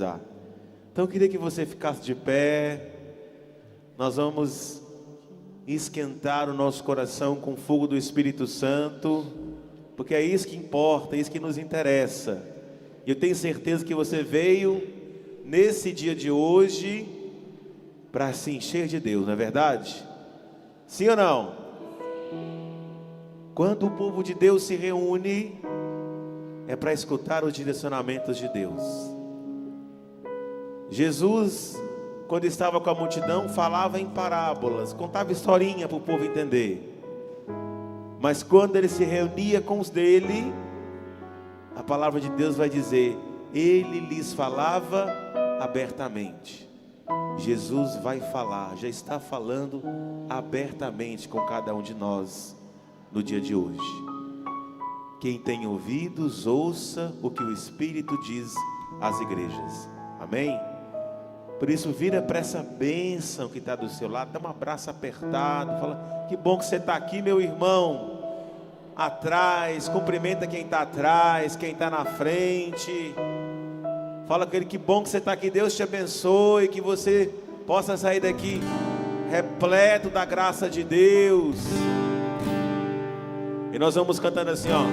finalizar. Então eu queria que você ficasse de pé. Nós vamos esquentar o nosso coração com o fogo do Espírito Santo, porque é isso que importa, é isso que nos interessa. E eu tenho certeza que você veio nesse dia de hoje para se encher de Deus, não é verdade? Sim ou não? Quando o povo de Deus se reúne, é para escutar os direcionamentos de Deus. Jesus, quando estava com a multidão, falava em parábolas, contava historinha para o povo entender. Mas quando ele se reunia com os dele, a palavra de Deus vai dizer, ele lhes falava abertamente. Jesus vai falar, já está falando abertamente com cada um de nós no dia de hoje. Quem tem ouvidos, ouça o que o Espírito diz às igrejas. Amém? Por isso, vira para essa bênção que está do seu lado, dá um abraço apertado, fala, que bom que você está aqui, meu irmão. Atrás, cumprimenta quem está atrás, quem está na frente. Fala com ele, que bom que você está aqui, Deus te abençoe, que você possa sair daqui repleto da graça de Deus. E nós vamos cantando assim, ó.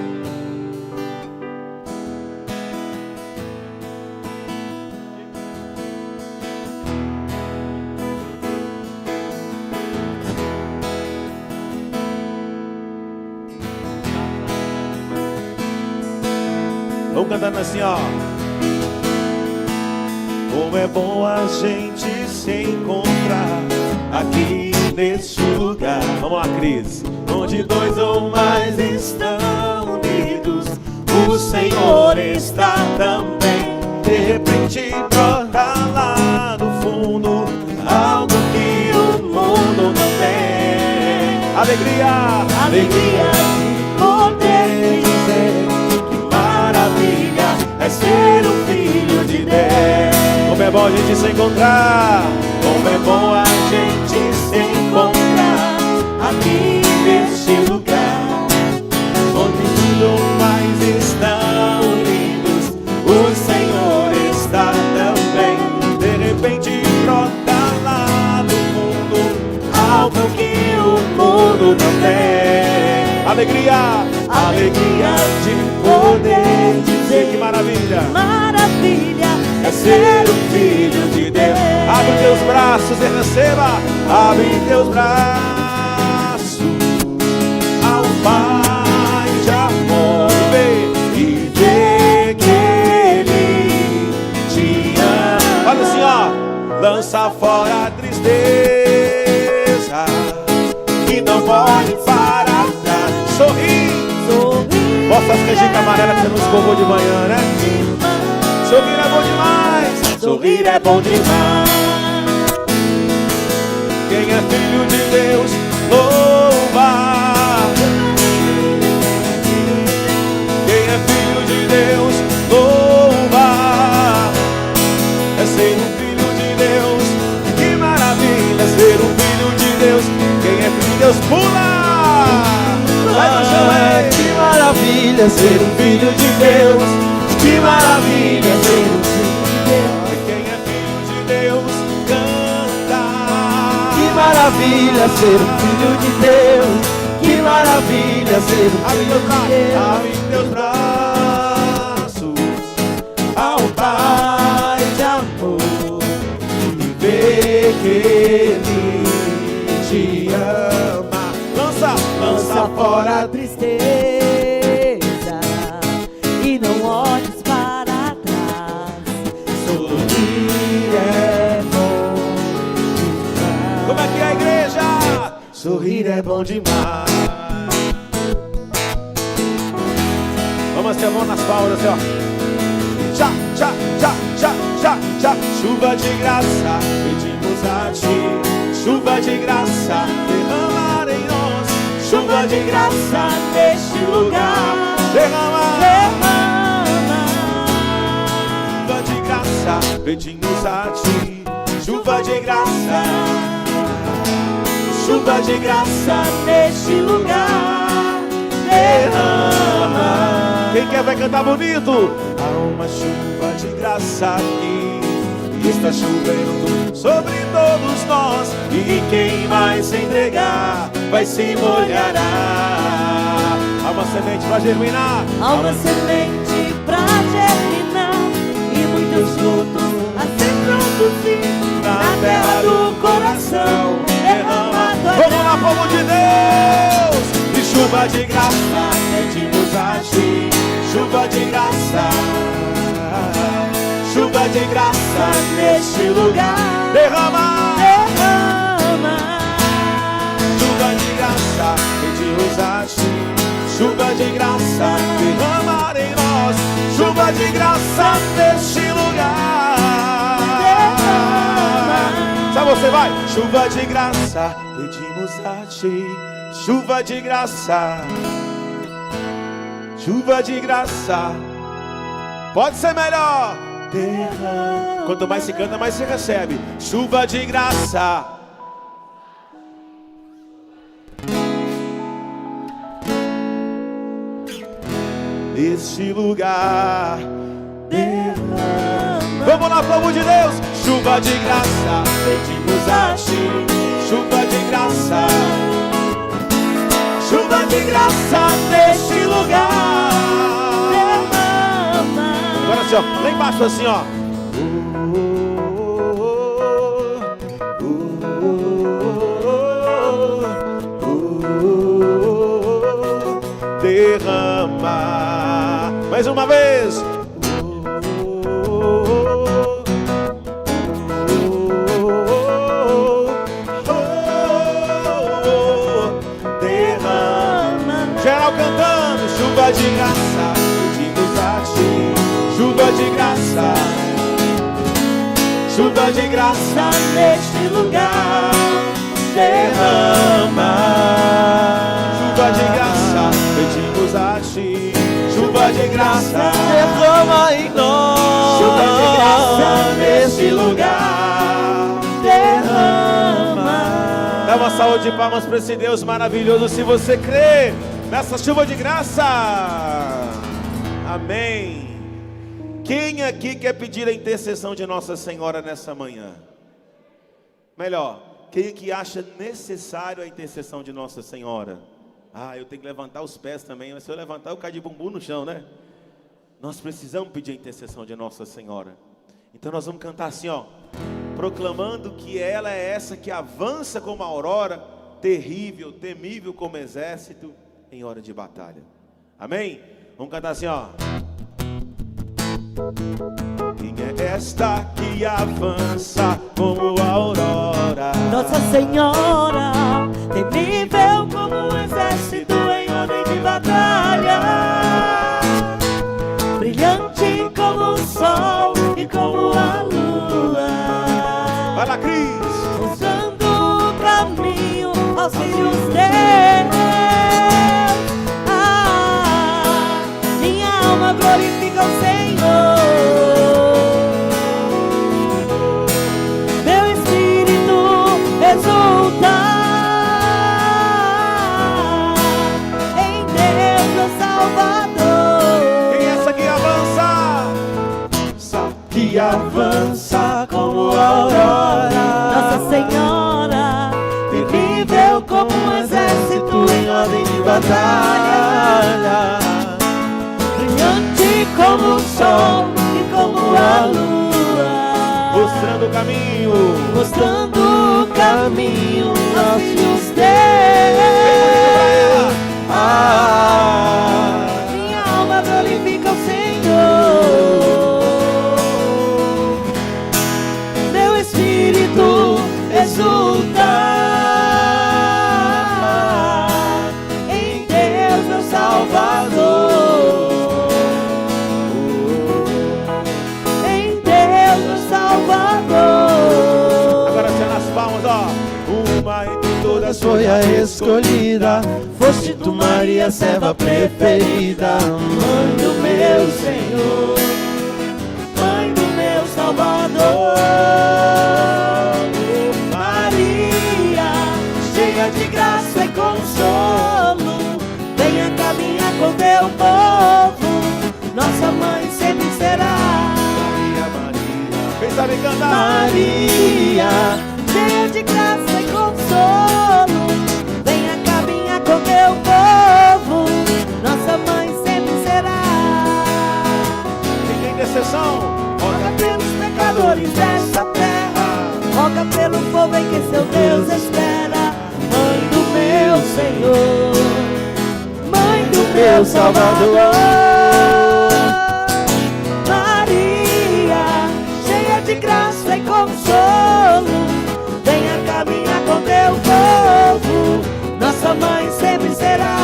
Vamos cantando assim, ó. Como é bom a gente se encontrar aqui neste lugar. Vamos lá, Cris. Onde dois ou mais estão unidos, o Senhor está também. De repente brota lá no fundo algo que o mundo não tem. Alegria, alegria de poder dizer que maravilha é ser um filho de Deus. Como é bom a gente se encontrar, como é bom a gente se encontrar aqui neste lugar, onde tudo mais estão unidos, o Senhor está também. De repente brota lá do fundo algo que o mundo não tem. Alegria, alegria de poder dizer que maravilha, maravilha é ser um filho de Deus. Abre teus braços e receba. Abre teus braços ao Pai de amor, e vê que Ele te ama. Fala assim, ó. Lança fora a tristeza e não olhe para trás. Sorri, sorri. Mostra as canjicas amarelas que você não escovou de manhã, né? Sorrir é bom demais. Sorrir é bom demais. Quem é filho de Deus, louva. Quem é filho de Deus, louva. É ser um filho de Deus, que maravilha. Ser um filho de Deus. Quem é filho de Deus, pula. Vai no chão, que maravilha. Ser um filho de Deus, que maravilha. Ser um filho de Deus. Quem é filho de Deus, canta. Que maravilha ser um filho de Deus. Que maravilha ser um filho de Deus. Abre teus braços ao Pai de amor e vê que Ele te ama. Lança fora a tristeza e não olhes para trás. Sorrir é bom demais. Como é que é a igreja? Sorrir é bom demais. Vamos ter a mão nas palmas assim, ó. Já, já, já, já, já, já. Chuva de graça, pedimos a ti. Chuva de graça, derramar em nós. Chuva de graça neste lugar. Derrama, derrama. Chuva de graça, pedimos a ti. Chuva de graça. Chuva de graça neste lugar. Derrama. Quem quer vai cantar bonito? Há uma chuva de graça aqui. está chovendo sobre todos nós, e quem mais se entregar vai se molhará. Há uma semente para germinar, há uma semente para germinar, e muitos frutos a ser produzidos na terra do coração derramado. Vamos lá, povo de Deus! E chuva de graça pedimos a ti, chuva de graça, chuva de graça neste lugar. Derrama, Derrama, chuva de graça pedimos a ti, chuva de graça derramar em nós, chuva de graça neste lugar. derrama. Sabe, você vai? Chuva de graça pedimos a ti, chuva de graça, chuva de graça. Pode ser melhor. Derrama. Quanto mais se canta, mais se recebe. Chuva de graça. Este lugar. Derrama. Vamos lá, povo de Deus. Chuva de graça pedimos a ti, chuva de graça, chuva de graça neste lugar. Derrama. Agora assim, ó, lá embaixo assim, ó. Derrama. Mais uma vez. Geral cantando, chuva de graça, pedimos a ti, chuva de graça, chuva de graça neste lugar. Derrama, chuva de graça, pedimos a ti, chuva de graça, derrama em nós, chuva de graça neste lugar. Derrama. Dá uma salva de palmas para esse Deus maravilhoso, se você crê nessa chuva de graça. Amém. Quem aqui quer pedir a intercessão de Nossa Senhora nessa manhã? Melhor, quem aqui acha necessário a intercessão de Nossa Senhora? Eu tenho que levantar os pés também, mas se eu levantar eu caio de bumbum no chão, né? Nós precisamos pedir a intercessão de Nossa Senhora. Então nós vamos cantar assim, ó, proclamando que ela é essa que avança como a aurora, terrível, temível como exército em hora de batalha. Amém? Vamos cantar assim, ó. Quem é esta que avança como a aurora? Nossa Senhora, temível como um exército em ordem de batalha, brilhante como o sol e como a lua. Vai lá, Cris! Mostrando o caminho aos filhos teus. Minha alma glorifica o Senhor. Meu espírito exulta em Deus, meu Salvador. Quem é essa que avança? Que avança como a aurora. Nossa Senhora, terrível como um exército em ordem de batalha, brilhante como o sol e como a lua, Mostrando o caminho, mostrando o caminho aos filhos teus. Minha alma glorifica o Senhor, meu espírito exulta em Deus, meu Salvador, em Deus, meu Salvador. agora cena as palmas, ó. Uma entre todas foi a escolhida, foste tu, Maria, serva preferida, Mãe do meu Senhor, Mãe do meu Salvador. Maria, cheia de graça e consolo, venha caminhar com teu povo, nossa mãe sempre será. Maria, Maria. Fez sabe cantar. Maria, cheia de graça e consolo, venha caminhar com teu povo, nossa mãe sempre será. Tem intercessão. Roga pelos pecadores desta terra, roga pelo povo em que seu Deus espera. Mãe do meu Senhor, Mãe do meu Salvador. Maria, cheia de graça e consolo, venha caminhar com teu povo, nossa mãe sempre será.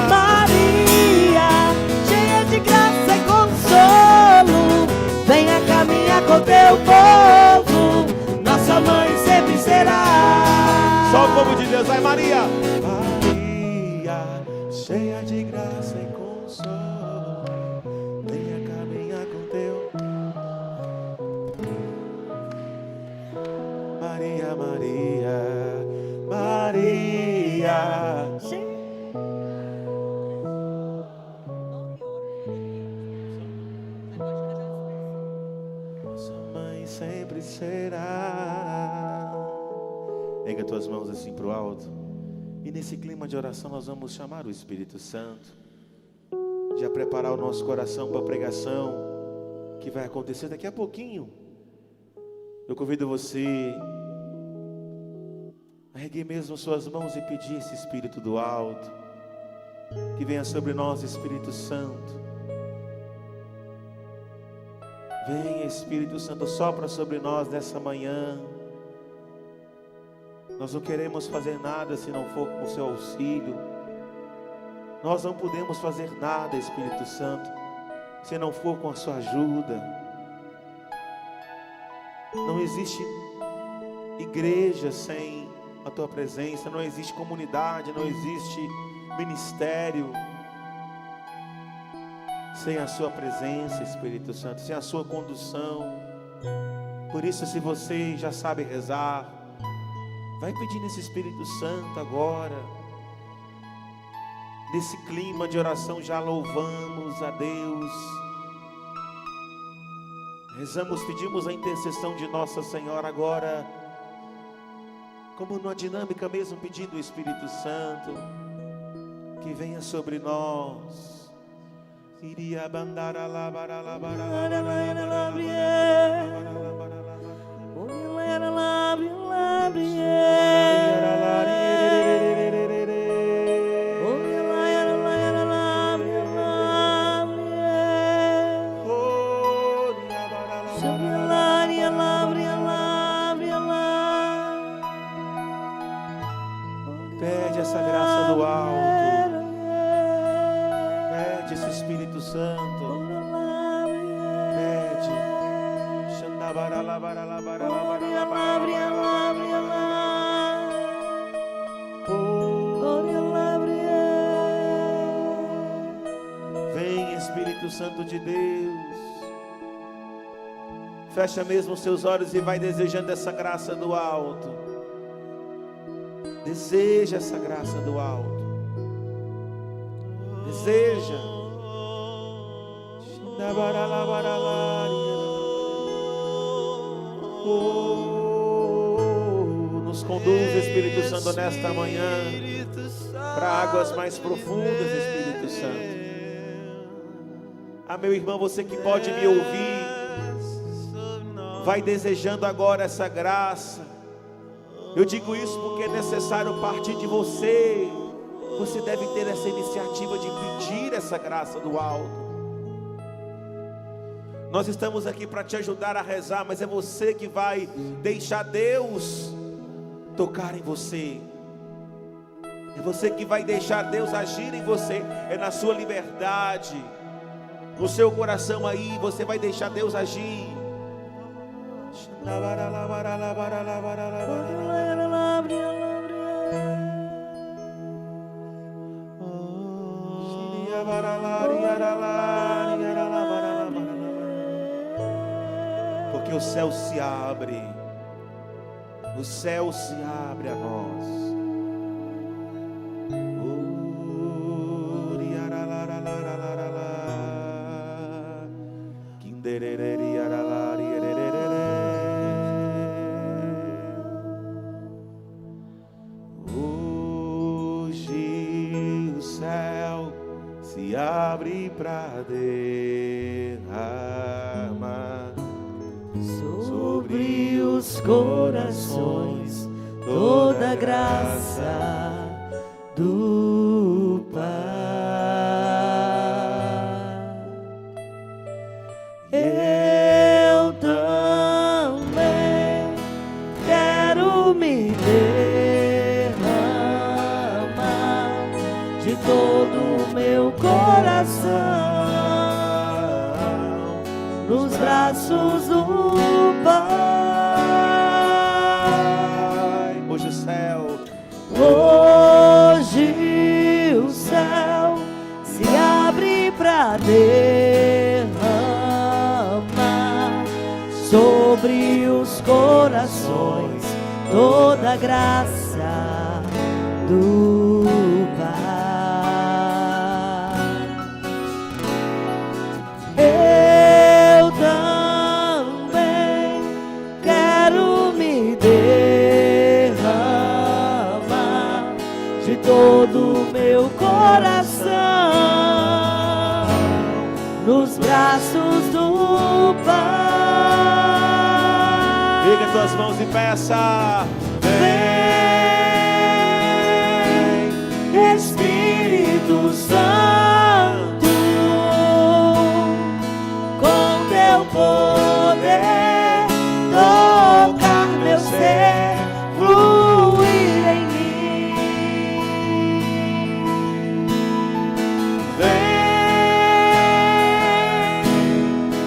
Maria, cheia de graça e consolo, venha caminhar com teu povo, nossa mãe sempre será. Só o povo de Deus, vai Maria. Maria, cheia de graça e consolo, venha caminhar com teu. Maria, Maria, Maria. Nossa mãe sempre será. Pega tuas mãos assim para o alto. E nesse clima de oração nós vamos chamar o Espírito Santo. Já preparar o nosso coração para a pregação que vai acontecer daqui a pouquinho. Eu convido você a erguer mesmo suas mãos e pedir esse Espírito do alto que venha sobre nós, Espírito Santo. Venha, Espírito Santo, sopra sobre nós nessa manhã. Nós não queremos fazer nada se não for com o seu auxílio. Nós não podemos fazer nada, Espírito Santo, se não for com a sua ajuda. Não existe igreja sem a tua presença, não existe comunidade, não existe ministério sem a sua presença, Espírito Santo, sem a sua condução. Por isso, se você já sabe rezar, vai pedir nesse Espírito Santo agora. Nesse clima de oração já louvamos a Deus. Rezamos, pedimos a intercessão de Nossa Senhora agora, como numa dinâmica mesmo, pedindo o Espírito Santo que venha sobre nós. Iria bandara la bara la bara la bara la Pede essa graça do alto. Pede esse Espírito Santo. Pede. Vem, Espírito Santo de Deus. Fecha mesmo os seus olhos e vai desejando essa graça do alto. Deseja essa graça do alto. Deseja. Nos conduz, Espírito Santo, nesta manhã para águas mais profundas, Espírito Santo. Ah, meu irmão, você que pode me ouvir, vai desejando agora essa graça. Eu digo isso porque é necessário partir de você. Você deve ter essa iniciativa de pedir essa graça do alto. Nós estamos aqui para te ajudar a rezar, mas é você que vai deixar Deus tocar em você. É você que vai deixar Deus agir em você. É na sua liberdade, no seu coração aí, você vai deixar Deus agir. Porque o céu se abre. O céu se abre a nós. Kinderere. Hoje o céu se abre pra derramar sobre os corações toda a graça do Pai. Eu também quero me derramar de todo o meu coração nos braços do Pai. Hoje o céu, hoje o céu se abre pra derramar sobre os corações toda a graça do Pai. Eu também quero me derramar de todo o meu coração nos braços do Pai. erga as tuas mãos e peça: vem, Espírito Santo, com teu poder tocar meu ser, fluir em mim.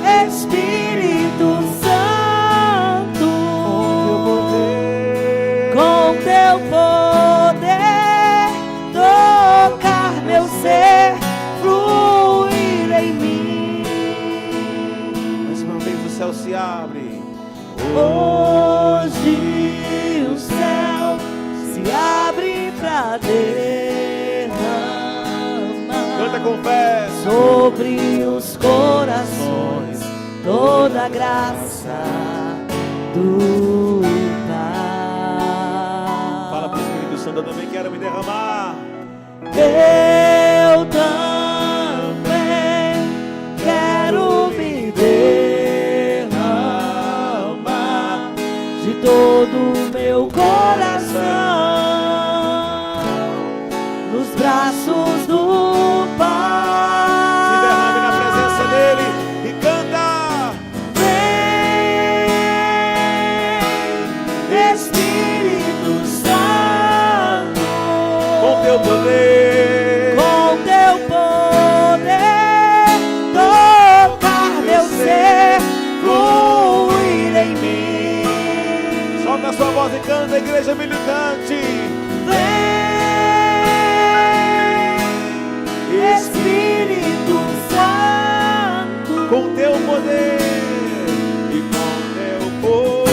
Vem, Espírito Santo, com teu poder tocar meu ser, fluir em mim. mais uma vez o céu se abre. Hoje o céu se abre pra derramar Canta com fé. sobre os corações toda a graça do Pai. Fala pro Espírito Santo: eu também quero me derramar. Eu também quero me derramar de todo o meu coração nos braços do Pai. Se derrame na presença dele e canta: Vem, Espírito Santo, com teu poder, com teu poder tocar meu ser, fluir em mim. solta a sua voz e canta, igreja militante. Vem, Espírito Santo, Com teu poder e com teu poder,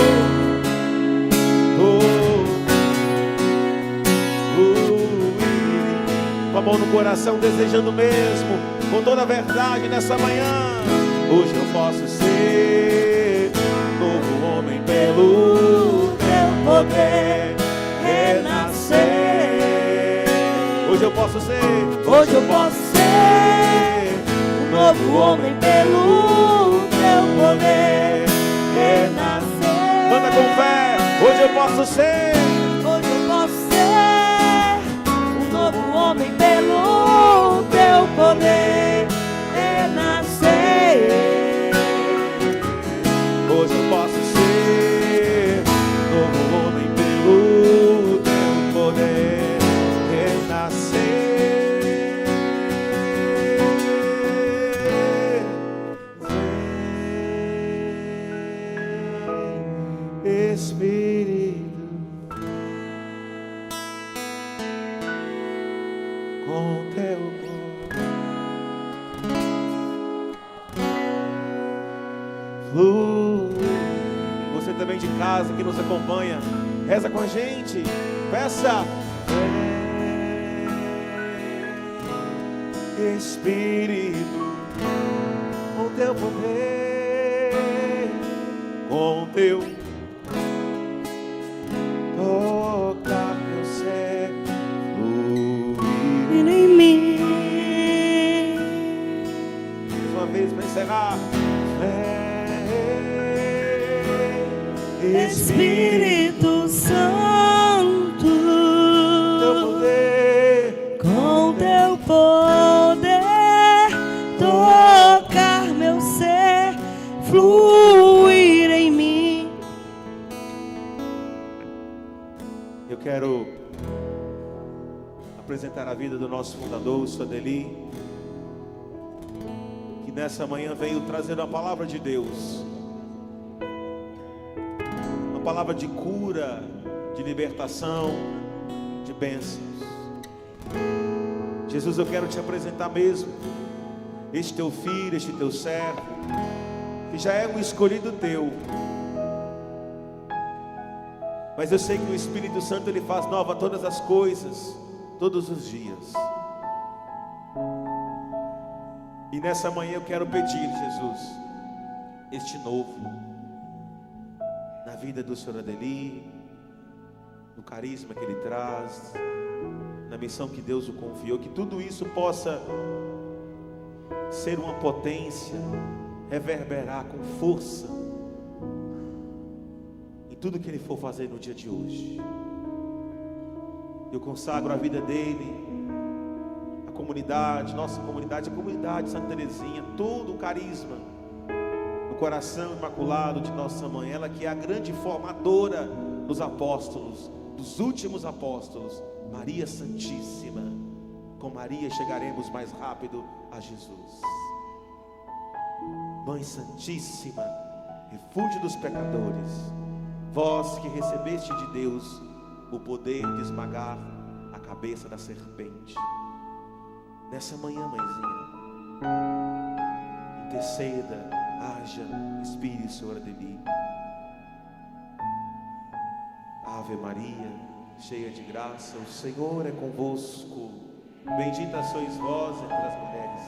com a mão no coração, desejando mesmo, com toda a verdade nessa manhã. Hoje eu posso ser novo homem pelo teu poder renascer. Hoje eu posso ser, Hoje eu posso ser um novo homem pelo teu poder renascer. manda com fé. Hoje eu posso ser, Hoje eu posso ser um novo homem pelo teu poder renascer. hoje eu posso ser novo homem pelo teu poder renascer. Vem, Espírito, com teu flui. Você também de casa que nos acompanha, reza com a gente, peça: vem, Espírito, com teu poder com teu tocar meu ser fluir em mim. Mais uma vez para encerrar. Espírito Santo, teu poder, com teu poder, tocar meu ser, fluir em mim. Eu quero apresentar a vida do nosso fundador, o Sadeli, que nessa manhã veio trazer a palavra de Deus, uma palavra de cura, de libertação, de bênçãos. Jesus, eu quero te apresentar mesmo este teu filho, este teu servo, que já é um escolhido teu, mas eu sei que o Espírito Santo ele faz nova todas as coisas, todos os dias. E nessa manhã eu quero pedir, Jesus, este novo na vida do Senhor Adeli, no carisma que ele traz, na missão que Deus o confiou, que tudo isso possa ser uma potência, reverberar com força em tudo que ele for fazer no dia de hoje. Eu consagro a vida dele, a comunidade, nossa comunidade, a comunidade Santa Teresinha, todo o carisma, o coração imaculado de nossa mãe, ela que é a grande formadora dos apóstolos, dos últimos apóstolos, Maria Santíssima. Com Maria chegaremos mais rápido a Jesus. Mãe Santíssima, refúgio dos pecadores, vós que recebeste de Deus o poder de esmagar a cabeça da serpente, nessa manhã, mãezinha, interceda, haja, inspire, Senhor Adeli. Ave Maria, cheia de graça, o Senhor é convosco. Bendita sois vós entre as mulheres,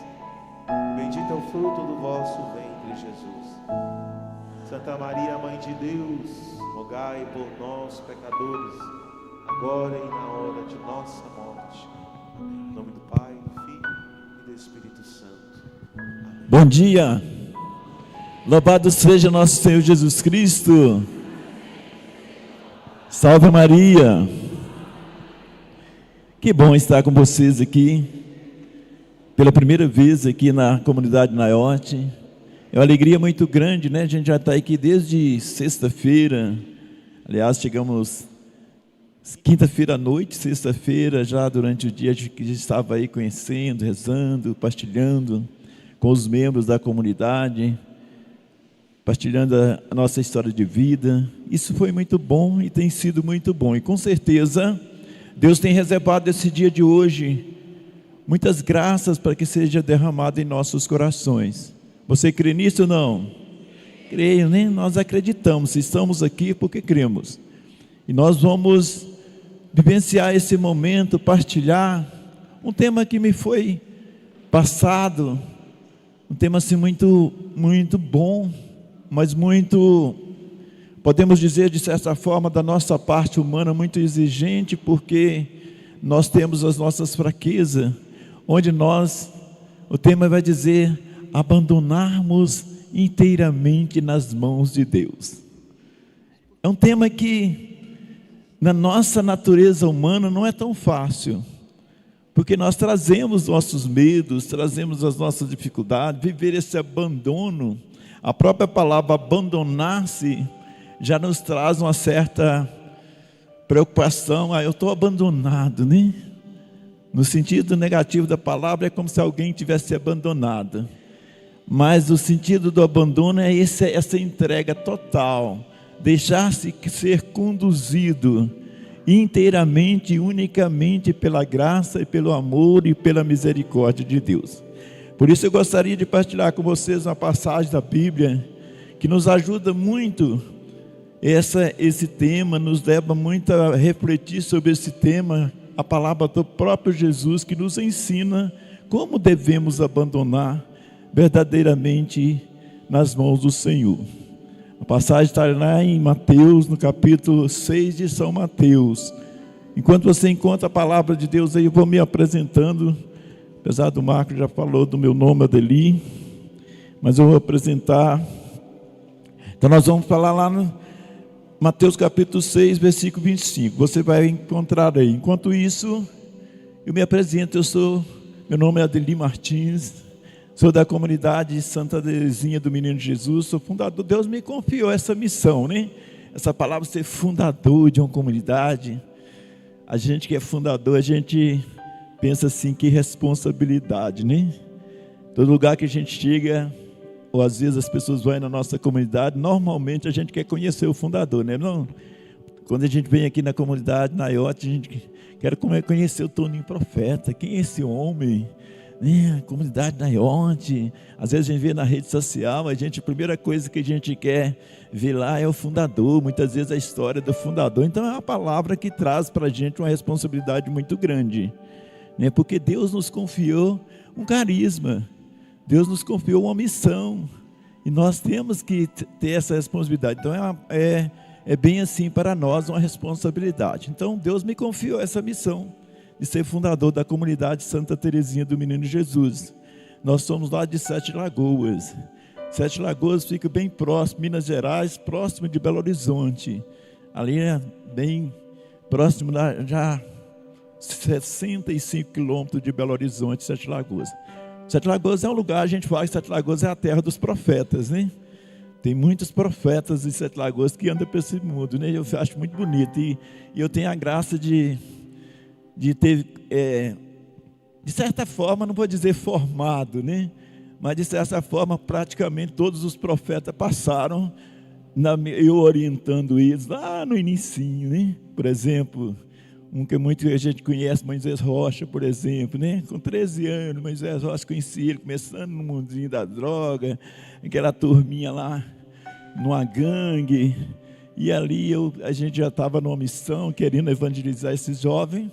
bendito é o fruto do vosso ventre, Jesus. Santa Maria, Mãe de Deus, rogai por nós, pecadores, agora e na hora de nossa morte. Amém. Em nome do Pai, do Filho e do Espírito Santo. Amém. Bom dia. Louvado seja nosso Senhor Jesus Cristo. Salve Maria. Que bom estar com vocês aqui, pela primeira vez aqui na comunidade Naiote. É uma alegria muito grande, né? A gente já está aqui desde sexta-feira. Aliás, chegamos quinta-feira à noite, sexta-feira, já durante o dia a gente estava aí conhecendo, rezando, partilhando com os membros da comunidade, partilhando a nossa história de vida. Isso foi muito bom e tem sido muito bom. E com certeza Deus tem reservado esse dia de hoje muitas graças para que seja derramado em nossos corações. Você crê nisso ou não? Creio, né? Nós acreditamos, estamos aqui porque cremos. E nós vamos vivenciar esse momento, partilhar um tema que me foi passado, um tema assim muito bom, mas muito, podemos dizer de certa forma, da nossa parte humana, muito exigente, porque nós temos as nossas fraquezas, onde o tema vai dizer, abandonarmos inteiramente nas mãos de Deus. É um tema que, na nossa natureza humana, não é tão fácil, porque nós trazemos nossos medos, trazemos as nossas dificuldades, viver esse abandono. A própria palavra abandonar-se já nos traz uma certa preocupação. Eu estou abandonado, né? No sentido negativo da palavra, é como se alguém tivesse abandonado. Mas o sentido do abandono é essa entrega total, deixar-se ser conduzido inteiramente e unicamente pela graça e pelo amor e pela misericórdia de Deus. Por isso eu gostaria de partilhar com vocês uma passagem da Bíblia que nos ajuda muito. Esse tema nos leva muito a refletir sobre esse tema, a palavra do próprio Jesus, que nos ensina como devemos abandonar verdadeiramente nas mãos do Senhor. A passagem está lá em Mateus, no capítulo 6 de São Mateus. Enquanto você encontra a palavra de Deus aí, eu vou me apresentando. Apesar do Marco já falou do meu nome, Adeli, mas eu vou apresentar. Então nós vamos falar lá no Mateus capítulo 6, versículo 25. Você vai encontrar aí. Enquanto isso, eu me apresento. Meu nome é Adeli Martins, sou da comunidade Santa Terezinha do Menino Jesus, sou fundador. Deus me confiou essa missão, né? Essa palavra, ser fundador de uma comunidade. A gente que é fundador, a gente pensa assim, que responsabilidade, né? Todo lugar que a gente chega, ou às vezes as pessoas vão na nossa comunidade, normalmente a gente quer conhecer o fundador, né? Não, quando a gente vem aqui na comunidade, na IOT, a gente quer conhecer o Toninho Profeta. Quem é esse homem? A comunidade da IOT. Às vezes a gente vê na rede social, a primeira coisa que a gente quer ver lá é o fundador, muitas vezes a história do fundador. Então é uma palavra que traz para a gente uma responsabilidade muito grande, né? Porque Deus nos confiou um carisma, Deus nos confiou uma missão, e nós temos que ter essa responsabilidade. Então é bem assim para nós uma responsabilidade. Então Deus me confiou essa missão de ser fundador da comunidade Santa Terezinha do Menino Jesus. Nós somos lá de Sete Lagoas. Sete Lagoas fica bem próximo, Minas Gerais, próximo de Belo Horizonte. Ali é bem próximo, já 65 quilômetros de Belo Horizonte, Sete Lagoas. Sete Lagoas é um lugar, a gente fala que Sete Lagoas é a terra dos profetas, né? Tem muitos profetas em Sete Lagoas que andam por esse mundo, né? Eu acho muito bonito. E eu tenho a graça de ter, de certa forma, não vou dizer formado, né? Mas de certa forma, praticamente todos os profetas passaram, eu orientando eles lá no inicinho, né? Por exemplo, um que muita gente conhece, Moisés Rocha, por exemplo, né? Com 13 anos, Moisés Rocha conhecia ele, começando no mundinho da droga, aquela turminha lá, numa gangue, e ali a gente já estava numa missão, querendo evangelizar esses jovens.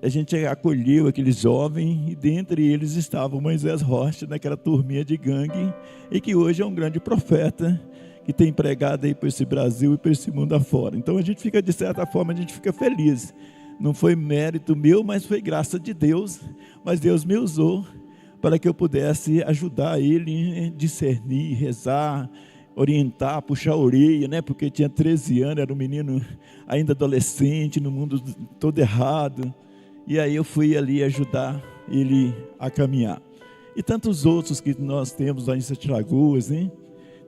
A gente acolheu aqueles jovens, e dentre eles estava o Moisés Rocha, naquela turminha de gangue, e que hoje é um grande profeta, que tem pregado aí por esse Brasil e por esse mundo afora. Então a gente fica, de certa forma, a gente fica feliz. Não foi mérito meu, mas foi graça de Deus. Mas Deus me usou para que eu pudesse ajudar ele a discernir, rezar, orientar, puxar a orelha, né? Porque tinha 13 anos, era um menino ainda adolescente, no mundo todo errado. E aí eu fui ali ajudar ele a caminhar. E tantos outros que nós temos lá em Sete Lagoas, né?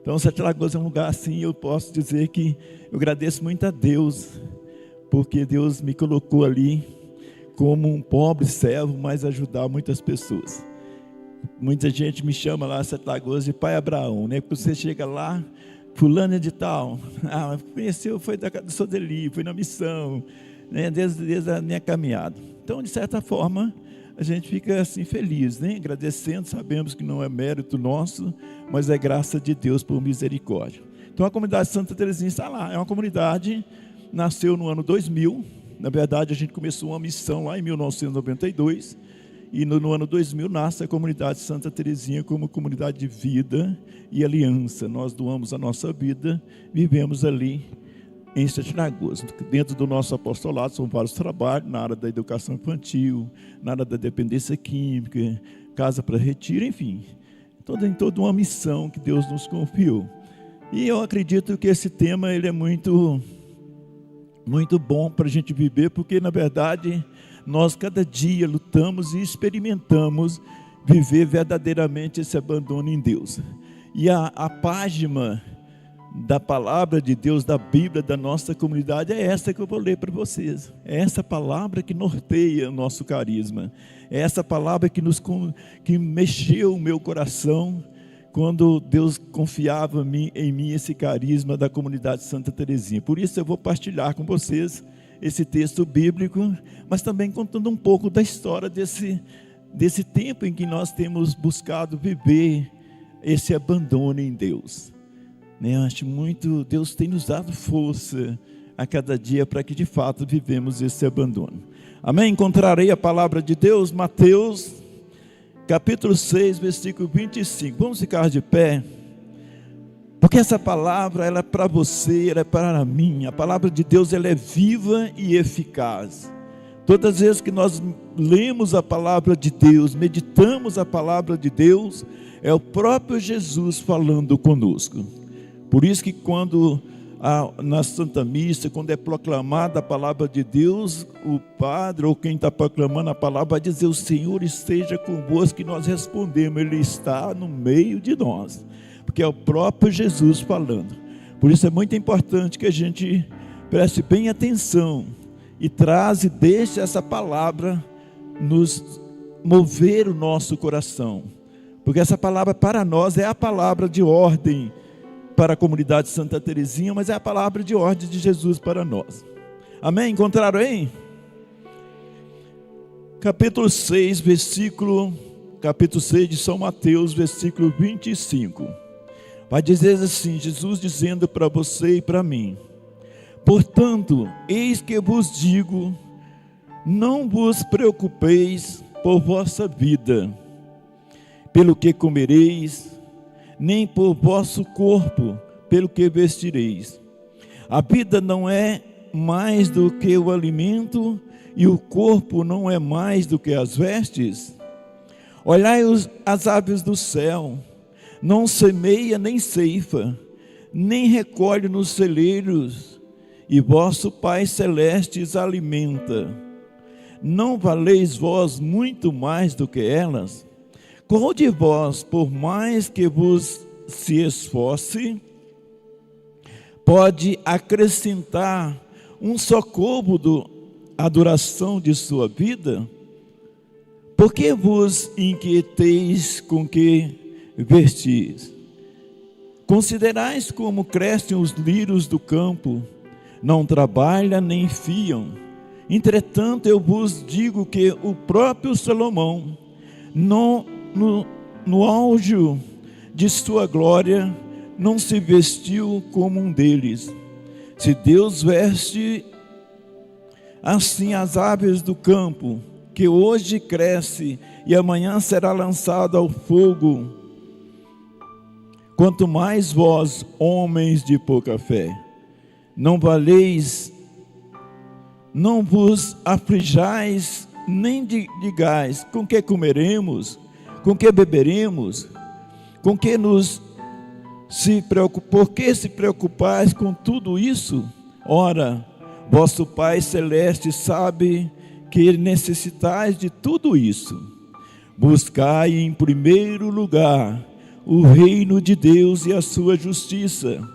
Então, Sete Lagoas é um lugar assim, eu posso dizer que eu agradeço muito a Deus, porque Deus me colocou ali como um pobre servo, mas ajudar muitas pessoas. Muita gente me chama lá, Sete Lagoas, de Pai Abraão, né? Porque você chega lá, fulano de tal, conheceu, foi da casa do Sodeli, foi na missão, né? Desde a minha caminhada. Então, de certa forma, a gente fica assim feliz, né? Agradecendo, sabemos que não é mérito nosso, mas é graça de Deus por misericórdia. Então a comunidade Santa Terezinha está lá, é uma comunidade, nasceu no ano 2000, na verdade a gente começou uma missão lá em 1992, e no ano 2000 nasce a comunidade Santa Terezinha como comunidade de vida e aliança. Nós doamos a nossa vida, vivemos ali em Sete Lagoas. Dentro do nosso apostolado são vários trabalhos na área da educação infantil, na área da dependência química, casa para retiro, enfim, toda uma missão que Deus nos confiou. E eu acredito que esse tema ele é muito bom para a gente viver, porque na verdade nós cada dia lutamos e experimentamos viver verdadeiramente esse abandono em Deus. E a página da palavra de Deus, da Bíblia, da nossa comunidade, é essa que eu vou ler para vocês. É essa palavra que norteia o nosso carisma. É essa palavra que mexeu o meu coração quando Deus confiava em mim esse carisma da comunidade Santa Terezinha. Por isso eu vou partilhar com vocês esse texto bíblico, mas também contando um pouco da história desse tempo em que nós temos buscado viver esse abandono em Deus. Eu acho muito, Deus tem nos dado força a cada dia para que de fato vivemos esse abandono. Amém? Encontrarei a palavra de Deus, Mateus, capítulo 6, versículo 25. Vamos ficar de pé. Porque essa palavra, ela é para você, ela é para mim. A palavra de Deus, ela é viva e eficaz. Todas as vezes que nós lemos a palavra de Deus, meditamos a palavra de Deus, é o próprio Jesus falando conosco. Por isso que quando na Santa Missa, quando é proclamada a palavra de Deus, o padre ou quem está proclamando a palavra vai dizer: o Senhor esteja convosco, que nós respondemos: Ele está no meio de nós, porque é o próprio Jesus falando. Por isso é muito importante que a gente preste bem atenção e deixe essa palavra nos mover o nosso coração, porque essa palavra para nós é a palavra de ordem para a comunidade Santa Teresinha, mas é a palavra de ordem de Jesus para nós. Amém? Encontraram aí? Capítulo 6 de São Mateus, versículo 25. Vai dizer assim, Jesus dizendo para você e para mim: portanto, eis que vos digo, não vos preocupeis por vossa vida, pelo que comereis, nem por vosso corpo, pelo que vestireis. A vida não é mais do que o alimento, e o corpo não é mais do que as vestes? Olhai as aves do céu, não semeia nem ceifa, nem recolhe nos celeiros, e vosso Pai Celeste as alimenta. Não valeis vós muito mais do que elas? Qual de vós, por mais que vos se esforce, pode acrescentar um só côvado à duração de sua vida? Por que vos inquieteis com que vestis? Considerais como crescem os lírios do campo, não trabalham nem fiam. Entretanto, eu vos digo que o próprio Salomão, no auge de sua glória, não se vestiu como um deles. Se Deus veste assim as aves do campo, que hoje cresce e amanhã será lançado ao fogo, quanto mais vós, homens de pouca fé, não valeis, não vos aflijais, nem digais: com que comeremos, com que beberemos, com que por que se preocupais com tudo isso? Ora, vosso Pai Celeste sabe que necessitais de tudo isso. Buscai em primeiro lugar o reino de Deus e a sua justiça,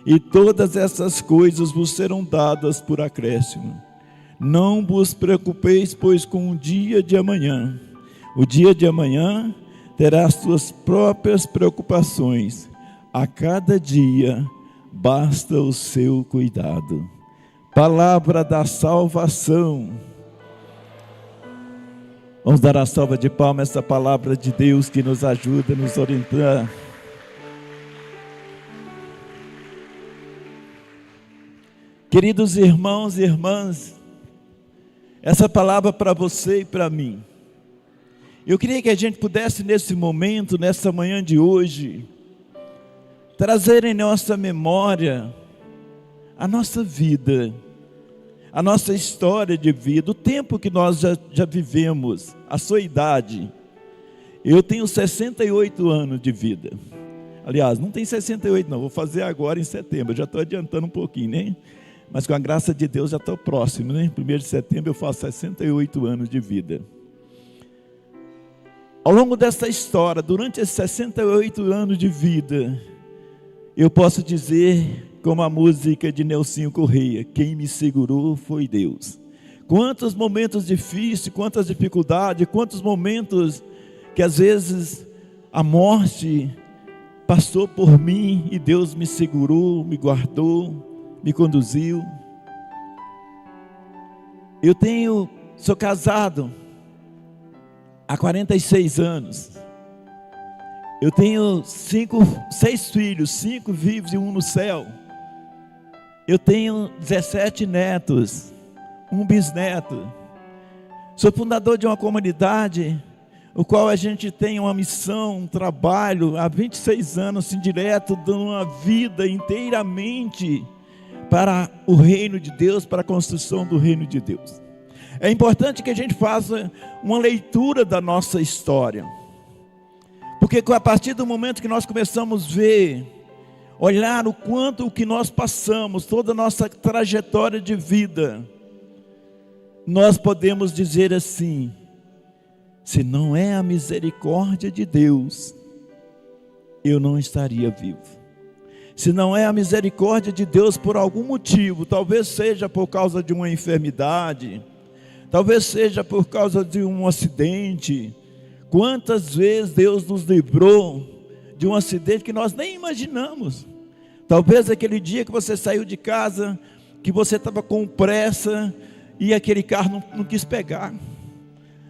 e todas essas coisas vos serão dadas por acréscimo. Não vos preocupeis, pois, com o dia de amanhã. O dia de amanhã terá as suas próprias preocupações. A cada dia basta o seu cuidado. Palavra da salvação. Vamos dar a salva de palmas a essa palavra de Deus que nos ajuda, nos orienta. Queridos irmãos e irmãs, essa palavra para você e para mim. Eu queria que a gente pudesse nesse momento, nessa manhã de hoje, trazer em nossa memória a nossa vida, a nossa história de vida, o tempo que nós já vivemos, a sua idade. Eu tenho 68 anos de vida. Aliás, não tem 68 não, vou fazer agora em setembro, já estou adiantando um pouquinho, né? Mas com a graça de Deus já estou próximo, né? 1º de setembro eu faço 68 anos de vida. Ao longo dessa história, durante esses 68 anos de vida, eu posso dizer, como a música de Nelsinho Correia: quem me segurou foi Deus. Quantos momentos difíceis, quantas dificuldades, quantos momentos que às vezes a morte passou por mim e Deus me segurou, me guardou, me conduziu. Sou casado há 46 anos. Eu tenho 6 filhos, 5 vivos e 1 no céu. Eu tenho 17 netos, 1 bisneto. Sou fundador de uma comunidade o qual a gente tem uma missão, um trabalho, há 26 anos, assim, direto, dando uma vida inteiramente para o reino de Deus, para a construção do reino de Deus. É importante que a gente faça uma leitura da nossa história, porque a partir do momento que nós começamos a ver, olhar o quanto o que nós passamos, toda a nossa trajetória de vida, nós podemos dizer assim: se não é a misericórdia de Deus, eu não estaria vivo. Se não é a misericórdia de Deus por algum motivo, talvez seja por causa de uma enfermidade, talvez seja por causa de um acidente. Quantas vezes Deus nos livrou de um acidente que nós nem imaginamos? Talvez aquele dia que você saiu de casa, que você estava com pressa e aquele carro não quis pegar.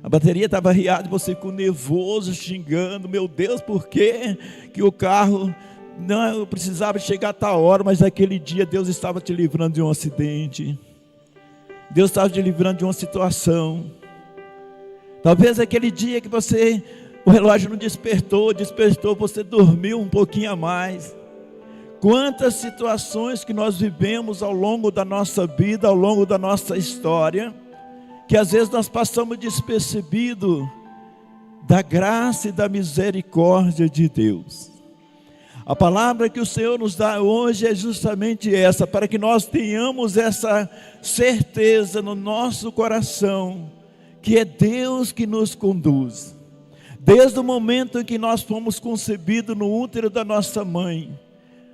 A bateria estava arriada, você ficou nervoso, xingando: meu Deus, por que o carro, não, eu precisava chegar a tal hora, mas naquele dia Deus estava te livrando de um acidente, Deus estava te livrando de uma situação. Talvez aquele dia que o relógio não despertou, você dormiu um pouquinho a mais. Quantas situações que nós vivemos ao longo da nossa vida, ao longo da nossa história, que às vezes nós passamos despercebido da graça e da misericórdia de Deus. A palavra que o Senhor nos dá hoje é justamente essa, para que nós tenhamos essa certeza no nosso coração, que é Deus que nos conduz. Desde o momento em que nós fomos concebidos no útero da nossa mãe,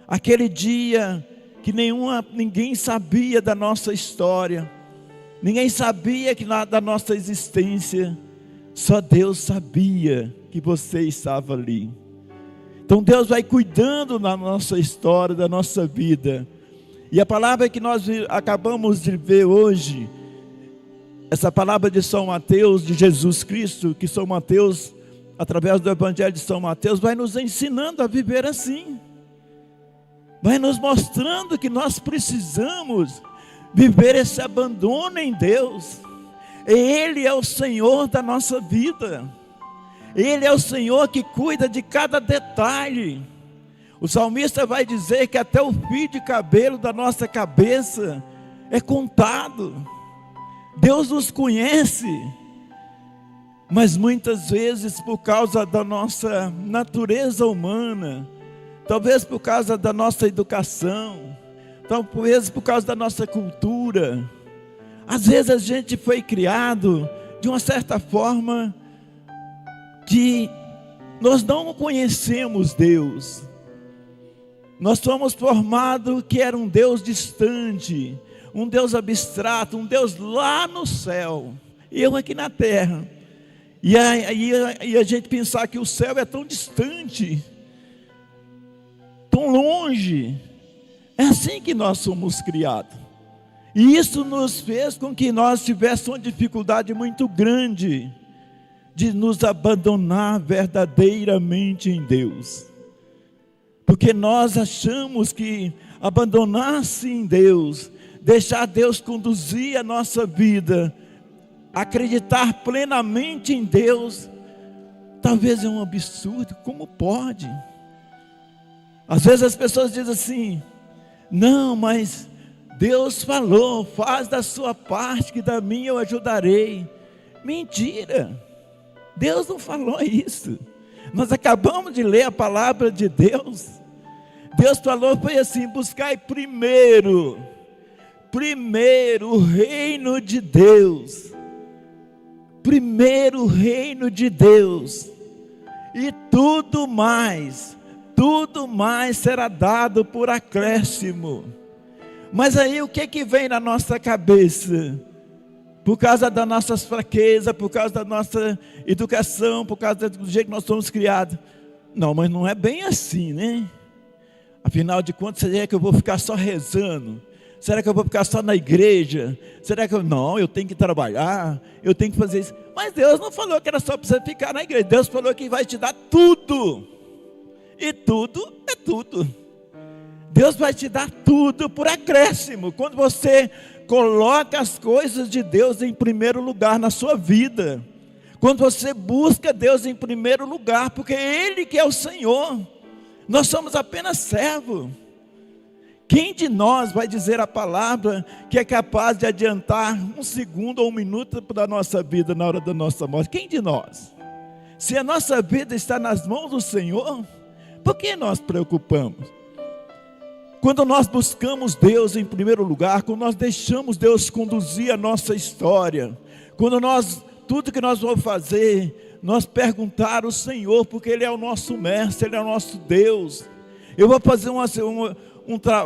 aquele dia que ninguém sabia da nossa história, ninguém sabia da nossa existência, só Deus sabia que você estava ali. Então Deus vai cuidando da nossa história, da nossa vida. E a palavra que nós acabamos de ver hoje, essa palavra de São Mateus, de Jesus Cristo, que São Mateus, através do Evangelho de São Mateus, vai nos ensinando a viver assim. Vai nos mostrando que nós precisamos viver esse abandono em Deus. Ele é o Senhor da nossa vida. Ele é o Senhor que cuida de cada detalhe. O salmista vai dizer que até o fio de cabelo da nossa cabeça é contado. Deus nos conhece, mas muitas vezes por causa da nossa natureza humana, talvez por causa da nossa educação, talvez por causa da nossa cultura, às vezes a gente foi criado de uma certa forma que nós não conhecemos Deus. Nós somos formados que era um Deus distante, um Deus abstrato, um Deus lá no céu, e eu aqui na terra. E a gente pensar que o céu é tão distante, tão longe. É assim que nós somos criados. E isso nos fez com que nós tivéssemos uma dificuldade muito grande de nos abandonar verdadeiramente em Deus. Porque nós achamos que abandonar-se em Deus, deixar Deus conduzir a nossa vida, acreditar plenamente em Deus, talvez é um absurdo. Como pode? Às vezes as pessoas dizem assim: não, mas Deus falou, faz da sua parte, que da minha eu ajudarei. Mentira, Deus não falou isso. Nós acabamos de ler a palavra de Deus. Deus falou, foi assim: buscai primeiro o reino de Deus. Primeiro o reino de Deus, e tudo mais será dado por acréscimo. Mas aí o que vem na nossa cabeça? Por causa das nossas fraquezas, por causa da nossa educação, por causa do jeito que nós somos criados. Não, mas não é bem assim, né? Afinal de contas, será que eu vou ficar só rezando? Será que eu vou ficar só na igreja? Será que não, eu tenho que trabalhar, eu tenho que fazer isso. Mas Deus não falou que era só para você ficar na igreja. Deus falou que vai te dar tudo. E tudo é tudo. Deus vai te dar tudo por acréscimo. Quando você coloca as coisas de Deus em primeiro lugar na sua vida, quando você busca Deus em primeiro lugar, porque é Ele que é o Senhor, nós somos apenas servos. Quem de nós vai dizer a palavra que é capaz de adiantar 1 segundo ou 1 minuto da nossa vida na hora da nossa morte? Quem de nós? Se a nossa vida está nas mãos do Senhor, por que nós preocupamos? Quando nós buscamos Deus em primeiro lugar, quando nós deixamos Deus conduzir a nossa história, quando tudo que nós vamos fazer, nós perguntar ao Senhor, porque Ele é o nosso mestre, Ele é o nosso Deus. Eu vou fazer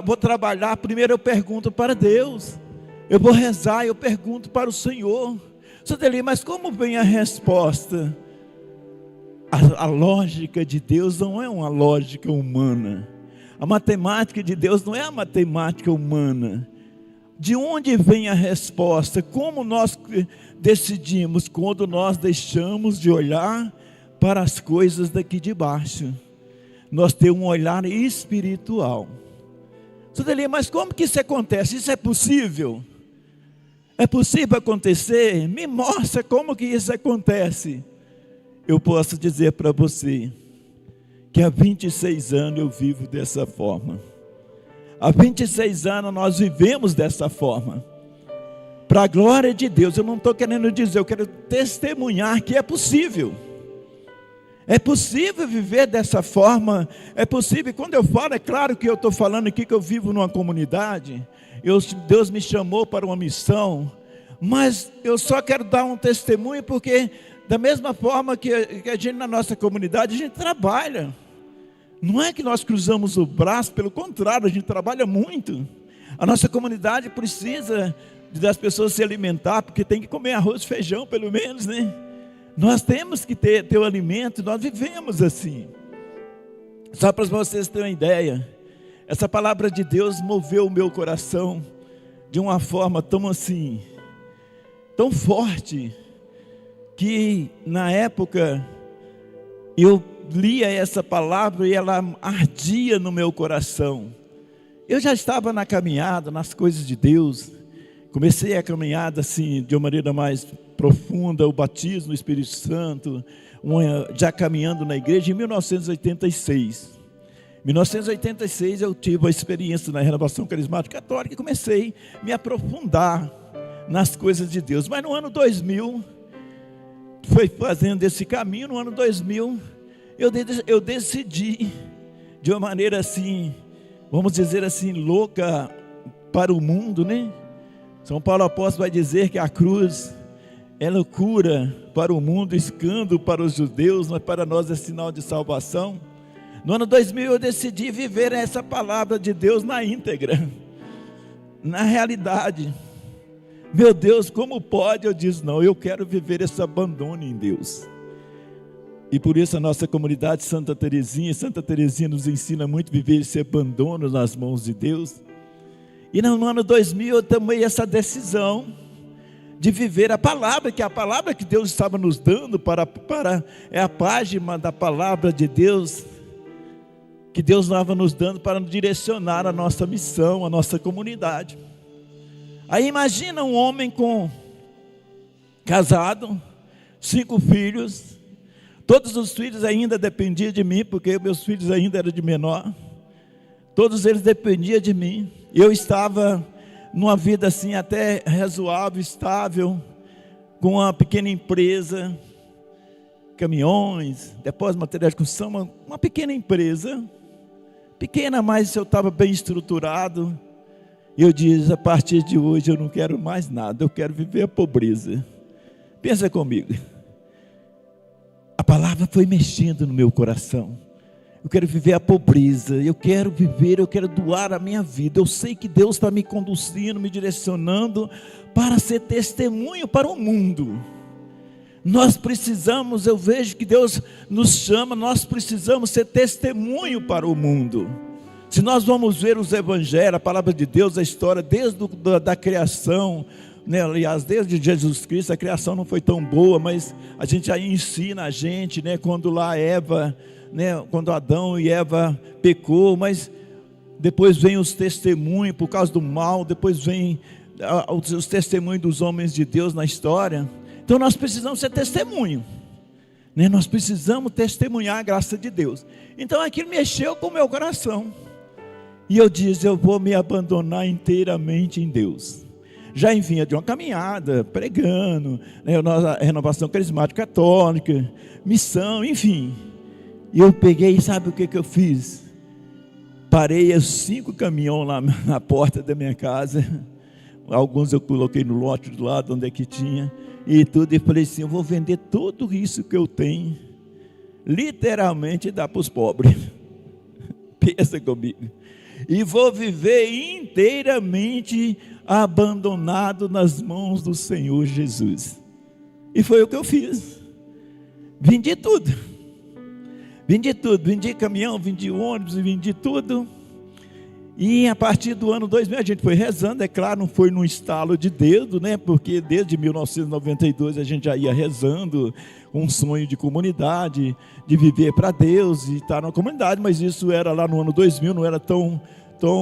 vou trabalhar, primeiro eu pergunto para Deus. Eu vou rezar, eu pergunto para o Senhor. Soteli, mas como vem a resposta? A lógica de Deus não é uma lógica humana. A matemática de Deus não é a matemática humana. De onde vem a resposta? Como nós decidimos? Quando nós deixamos de olhar para as coisas daqui de baixo. Nós temos um olhar espiritual. Mas como que isso acontece? Isso é possível? É possível acontecer? Me mostra como que isso acontece. Eu posso dizer para você que há 26 anos eu vivo dessa forma. Há 26 anos nós vivemos dessa forma. Para a glória de Deus, eu não estou querendo dizer, eu quero testemunhar que é possível. É possível viver dessa forma, é possível. Quando eu falo, é claro que eu estou falando aqui que eu vivo numa comunidade, Deus me chamou para uma missão, mas eu só quero dar um testemunho, porque da mesma forma que a gente na nossa comunidade, a gente trabalha. Não é que nós cruzamos o braço, pelo contrário, a gente trabalha muito. A nossa comunidade precisa das pessoas se alimentar, porque tem que comer arroz e feijão, pelo menos, né? Nós temos que ter o alimento, nós vivemos assim. Só para vocês terem uma ideia, essa palavra de Deus moveu o meu coração de uma forma tão assim, tão forte, que na época eu lia essa palavra e ela ardia no meu coração. Eu já estava na caminhada, nas coisas de Deus. Comecei a caminhada assim, de uma maneira mais profunda, o batismo no Espírito Santo, já caminhando na igreja em 1986. Em 1986 eu tive a experiência na renovação carismática católica e comecei a me aprofundar nas coisas de Deus. Mas no ano 2000, foi fazendo esse caminho, no ano 2000, eu decidi, de uma maneira assim, vamos dizer assim, louca para o mundo, né? São Paulo apóstolo vai dizer que a cruz é loucura para o mundo, escândalo para os judeus, mas para nós é sinal de salvação. No ano 2000 eu decidi viver essa palavra de Deus na íntegra, na realidade. Meu Deus, como pode? Eu disse, não, eu quero viver esse abandono em Deus. E por isso a nossa comunidade Santa Teresinha nos ensina muito a viver esse abandono nas mãos de Deus. E no ano 2000 eu tomei essa decisão de viver a palavra, que é a palavra que Deus estava nos dando, é a página da palavra de Deus, que Deus estava nos dando para direcionar a nossa missão, a nossa comunidade. Aí imagina um homem casado, 5 filhos, todos os filhos ainda dependiam de mim, porque meus filhos ainda eram de menor, todos eles dependiam de mim. Eu estava numa vida assim até razoável, estável, com uma pequena empresa, caminhões, depósito de material de construção, uma pequena empresa, pequena, mas eu estava bem estruturado. Eu disse, a partir de hoje eu não quero mais nada, eu quero viver a pobreza. Pensa comigo. A palavra foi mexendo no meu coração. Eu quero viver a pobreza, eu quero doar a minha vida. Eu sei que Deus está me conduzindo, me direcionando para ser testemunho para o mundo. Nós precisamos, eu vejo que Deus nos chama, nós precisamos ser testemunho para o mundo. Se nós vamos ver os evangelhos, a palavra de Deus, a história desde da criação, né? Aliás, desde Jesus Cristo, a criação não foi tão boa, mas a gente aí ensina a gente, né? Quando lá Eva, né? Quando Adão e Eva pecou, mas depois vem os testemunhos por causa do mal, depois vem os testemunhos dos homens de Deus na história. Então nós precisamos ser testemunho, né? Nós precisamos testemunhar a graça de Deus. Então aquilo mexeu com o meu coração. E eu disse, eu vou me abandonar inteiramente em Deus. Já vinha de uma caminhada, pregando, né, a renovação carismática católica, missão, enfim. E eu peguei, sabe o que eu fiz? Parei os 5 caminhões lá na porta da minha casa. Alguns eu coloquei no lote do lado, onde é que tinha. E tudo, e falei assim, eu vou vender tudo isso que eu tenho, literalmente dar para os pobres. Pensa comigo. E vou viver inteiramente abandonado nas mãos do Senhor Jesus. E foi o que eu fiz. Vendi tudo. Vendi caminhão, vendi ônibus, vendi tudo. E a partir do ano 2000 a gente foi rezando, é claro, não foi num estalo de dedo, né? Porque desde 1992 a gente já ia rezando, um sonho de comunidade, de viver para Deus e estar na comunidade, mas isso era lá no ano 2000, não era tão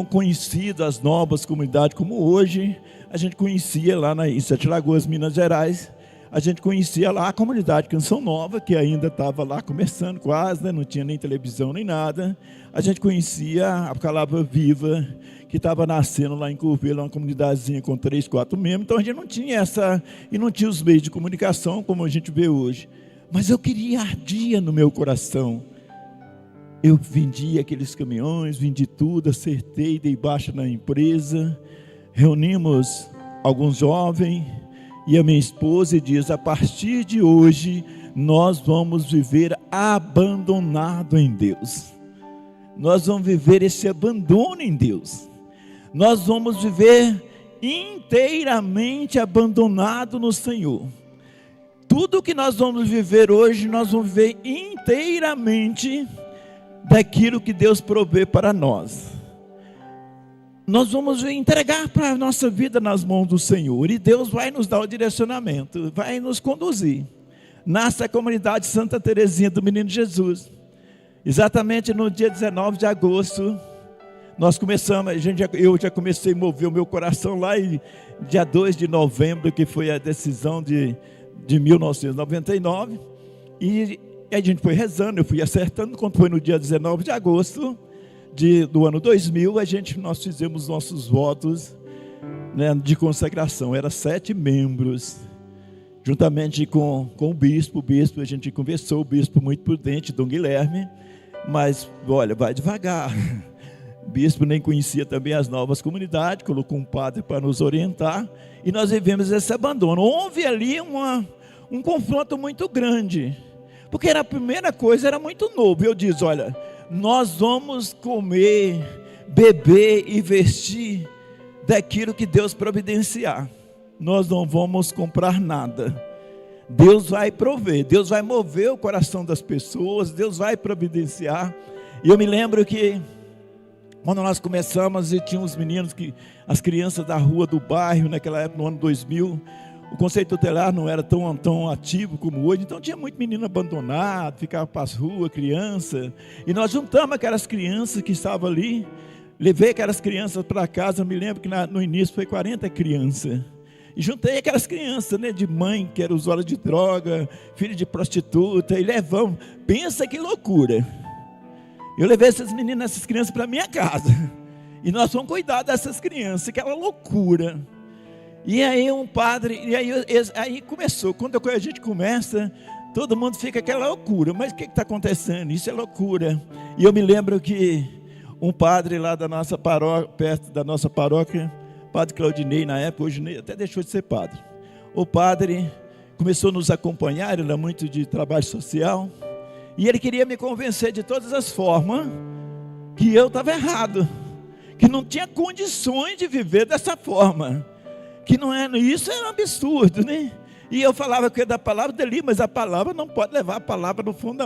conhecido as novas comunidades como hoje. A gente conhecia lá em Sete Lagoas, Minas Gerais, a gente conhecia lá a comunidade Canção Nova, que ainda estava lá começando quase, né? Não tinha nem televisão nem nada. A gente conhecia a Palavra Viva, que estava nascendo lá em Curvelo, uma comunidadezinha com 3, 4 membros. Então a gente não tinha e não tinha os meios de comunicação como a gente vê hoje. Mas eu queria, ardia no meu coração. Eu vendi aqueles caminhões, vendi tudo, acertei, dei baixa na empresa. Reunimos alguns jovens e a minha esposa diz, a partir de hoje nós vamos viver abandonado em Deus. Nós vamos viver esse abandono em Deus. Nós vamos viver inteiramente abandonado no Senhor. Tudo que nós vamos viver hoje, nós vamos viver inteiramente daquilo que Deus provê para nós. Nós vamos entregar para a nossa vida nas mãos do Senhor. E Deus vai nos dar o direcionamento, vai nos conduzir. Nasce a comunidade Santa Terezinha do Menino Jesus. Exatamente no dia 19 de agosto, nós começamos, eu já comecei a mover o meu coração lá em dia 2 de novembro, que foi a decisão de 1999, e a gente foi rezando, eu fui acertando. Quando foi no dia 19 de agosto do ano 2000, nós fizemos nossos votos, né, de consagração. Era 7 membros, juntamente com o bispo. A gente conversou, o bispo muito prudente, Dom Guilherme, mas olha, vai devagar. O bispo nem conhecia também as novas comunidades, colocou um padre para nos orientar, e nós vivemos esse abandono. Houve ali um confronto muito grande, porque a primeira coisa era muito novo. Eu disse, olha, nós vamos comer, beber e vestir daquilo que Deus providenciar. Nós não vamos comprar nada. Deus vai prover, Deus vai mover o coração das pessoas, Deus vai providenciar. E eu me lembro que quando nós começamos, e tinha uns meninos, as crianças da rua do bairro, naquela época, no ano 2000, o conceito tutelar não era tão ativo como hoje, então tinha muito menino abandonado, ficava para as ruas, criança, e nós juntamos aquelas crianças que estavam ali, levei aquelas crianças para casa. Eu me lembro que no início foi 40 crianças, e juntei aquelas crianças, né, de mãe que era usuária de droga, filho de prostituta, e levamos. Pensa que loucura. Eu levei essas crianças para minha casa, e nós vamos cuidar dessas crianças, aquela loucura. E aí um padre, aí começou. Quando a gente começa, todo mundo fica aquela loucura. Mas o que está acontecendo? Isso é loucura. E eu me lembro que um padre lá da nossa paróquia, perto da nossa paróquia, padre Claudinei na época, hoje até deixou de ser padre. O padre começou a nos acompanhar, ele era muito de trabalho social, e ele queria me convencer de todas as formas que eu estava errado, que não tinha condições de viver dessa forma, que não é, isso é um absurdo, né? E eu falava que é da palavra dele, mas a palavra não pode levar a palavra no fundo,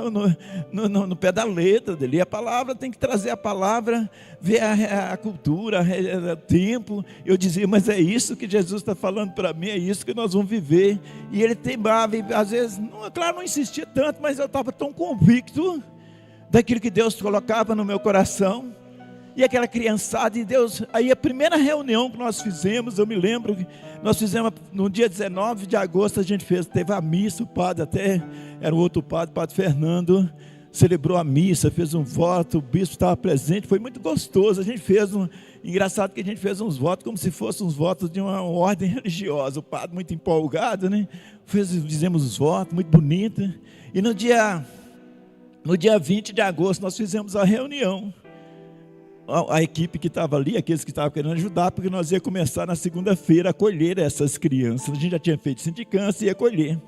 no pé da letra dele. A palavra tem que trazer a palavra, ver a cultura, o tempo. Eu dizia, mas é isso que Jesus está falando para mim, é isso que nós vamos viver. E ele teimava, e às vezes, claro, não insistia tanto, mas eu estava tão convicto daquilo que Deus colocava no meu coração. e aquela criançada, e Deus, aí a primeira reunião que nós fizemos, eu me lembro, que nós fizemos no dia 19 de agosto, teve a missa, o padre até, era o outro padre, o padre Fernando, celebrou a missa, fez um voto, o bispo estava presente, foi muito gostoso, engraçado que a gente fez uns votos como se fossem uns votos de uma ordem religiosa, o padre muito empolgado, né? Fizemos os votos, muito bonito, e no dia 20 de agosto nós fizemos a reunião, a equipe que estava ali, aqueles que estavam querendo ajudar, porque nós ia começar na segunda-feira a acolher essas crianças, a gente já tinha feito sindicância e ia acolher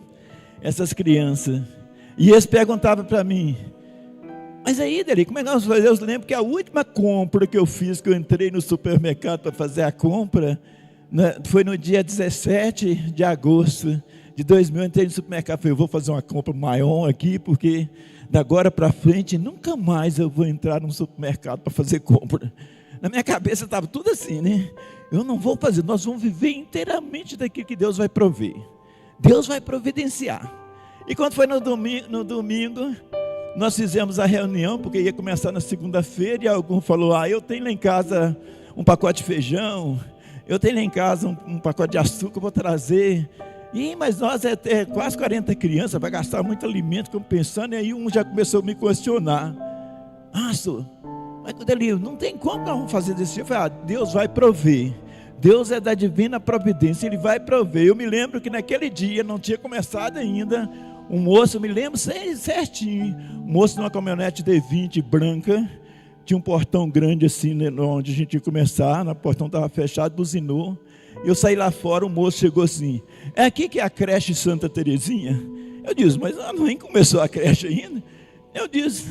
essas crianças, e eles perguntavam para mim, mas aí, Deli, como é que nós vamos fazer? Eu lembro que a última compra que eu fiz, que eu entrei no supermercado para fazer a compra, né, foi no dia 17 de agosto de 2000, eu entrei no supermercado, falei, eu vou fazer uma compra maior aqui, porque da agora para frente, nunca mais eu vou entrar num supermercado para fazer compra. Na minha cabeça estava tudo assim, né? Eu não vou fazer, nós vamos viver inteiramente daquilo que Deus vai prover. Deus vai providenciar. E quando foi no domingo, nós fizemos a reunião, porque ia começar na segunda-feira, e algum falou, eu tenho lá em casa um pacote de feijão, eu tenho lá em casa um pacote de açúcar, eu vou trazer. Mas nós é quase 40 crianças, vai gastar muito alimento, como pensando, e aí um já começou a me questionar. Senhor, mas Deli, não tem como nós vamos fazer desse jeito. Eu falei, Deus vai prover. Deus é da divina providência, Ele vai prover. Eu me lembro que naquele dia, não tinha começado ainda, um moço, eu me lembro certinho, um moço numa caminhonete D20 branca, tinha um portão grande assim, né, onde a gente ia começar, o portão estava fechado, buzinou, eu saí lá fora, o moço chegou assim, é aqui que é a creche Santa Terezinha? Eu disse, mas nem começou a creche ainda? Eu disse,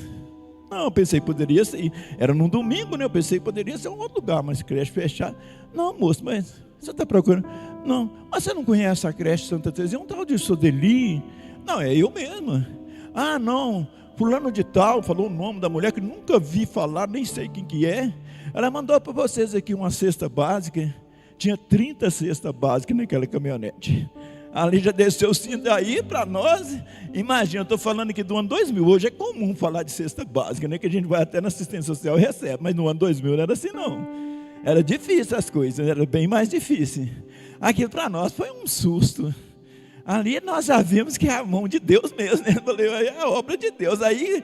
não, eu pensei que poderia ser, era num domingo, né? Eu pensei que poderia ser um outro lugar, mas creche fechada. Não, moço, mas você está procurando? Não, mas você não conhece a creche Santa Terezinha? Um tal de Sodeli? Não, é eu mesmo. Não, fulano de tal, falou o nome da mulher que nunca vi falar, nem sei quem que é. Ela mandou para vocês aqui uma cesta básica. Tinha 30 cestas básicas naquela caminhonete. Ali já desceu o cinto daí para nós. Imagina, eu estou falando aqui do ano 2000. Hoje é comum falar de cesta básica, né? Que a gente vai até na assistência social e recebe. Mas no ano 2000 não era assim, não. Era difícil as coisas, era bem mais difícil. Aquilo para nós foi um susto. Ali nós já vimos que é a mão de Deus mesmo, né? Eu falei, é a obra de Deus. Aí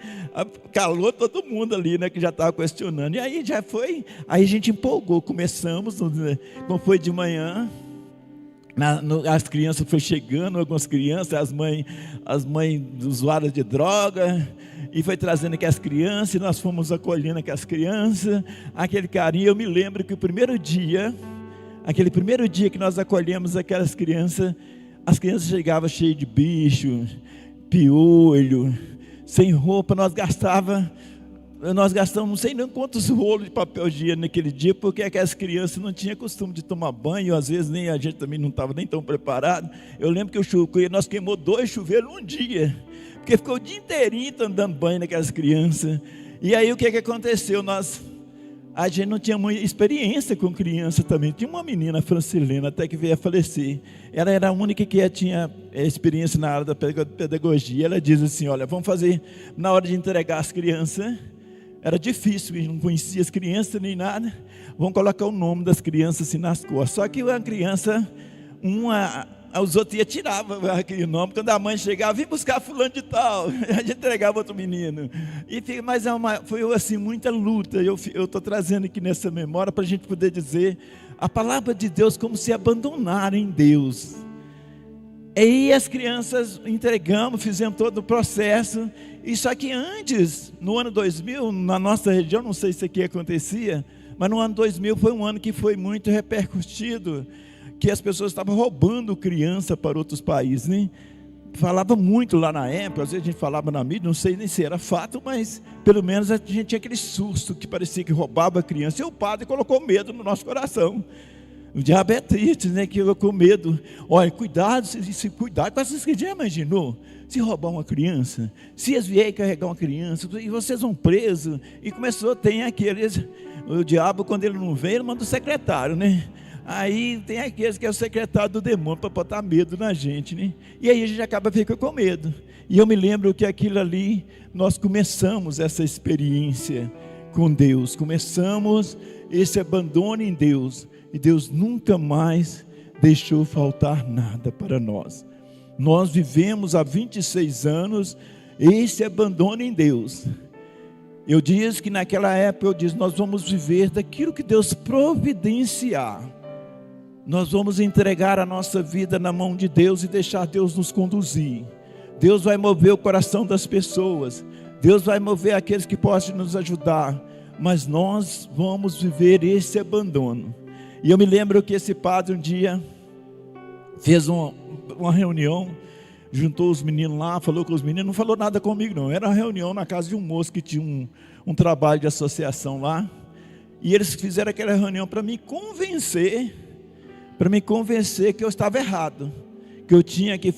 calou todo mundo ali, né? Que já estava questionando. E aí já foi, aí a gente empolgou. Começamos, como foi de manhã, as crianças foram chegando, algumas crianças, as mães usuárias de droga, e foi trazendo aqui as crianças, e nós fomos acolhendo aqui as crianças, aquele carinho. Eu me lembro que aquele primeiro dia que nós acolhemos aquelas crianças, as crianças chegavam cheias de bicho, piolho, sem roupa. Nós gastamos não sei nem quantos rolos de papel higiênico naquele dia, porque aquelas crianças não tinham costume de tomar banho, às vezes nem a gente também não estava nem tão preparado. Eu lembro que nós queimou 2 chuveiros num dia, porque ficou o dia inteirinho dando banho naquelas crianças. E aí o que aconteceu? A gente não tinha muita experiência com criança também. Tinha uma menina, Francilena, até que veio a falecer. Ela era a única que tinha experiência na área da pedagogia. Ela diz assim, olha, vamos fazer, na hora de entregar as crianças, era difícil, a gente não conhecia as crianças nem nada. Vamos colocar o nome das crianças assim nas costas. Só que a criança, os outros iam tirar aquele nome. Quando a mãe chegava, vim buscar fulano de tal, a gente entregava outro menino. Mas foi assim, muita luta. Eu estou trazendo aqui nessa memória para a gente poder dizer a palavra de Deus como se abandonar em Deus. E aí as crianças entregamos, fizemos todo o processo. E só que antes, no ano 2000, na nossa região, não sei se aqui acontecia, mas no ano 2000 foi um ano que foi muito repercutido, que as pessoas estavam roubando criança para outros países, né? Falava muito lá na época, às vezes a gente falava na mídia, não sei nem se era fato, mas pelo menos a gente tinha aquele susto que parecia que roubava a criança, e o padre colocou medo no nosso coração. O diabo é triste, né? Que colocou medo. Olha, cuidado, cuidado. Mas você já imaginou? Se roubar uma criança, se eles vierem carregar uma criança, e vocês vão presos, e tem aqueles, o diabo quando ele não vem, ele manda o secretário, né? Aí tem aqueles que é o secretário do demônio para botar medo na gente, né? E aí a gente acaba ficando com medo. E eu me lembro que aquilo ali, nós começamos essa experiência com Deus, começamos esse abandono em Deus, e Deus nunca mais deixou faltar nada para nós. Nós vivemos há 26 anos esse abandono em Deus. Eu disse que naquela época, eu disse, nós vamos viver daquilo que Deus providenciar. Nós vamos entregar a nossa vida na mão de Deus e deixar Deus nos conduzir. Deus vai mover o coração das pessoas, Deus vai mover aqueles que possam nos ajudar, mas nós vamos viver esse abandono. E eu me lembro que esse padre um dia fez uma reunião, juntou os meninos lá, falou com os meninos, não falou nada comigo não, era uma reunião na casa de um moço que tinha um trabalho de associação lá, e eles fizeram aquela reunião para me convencer que eu estava errado, que eu tinha que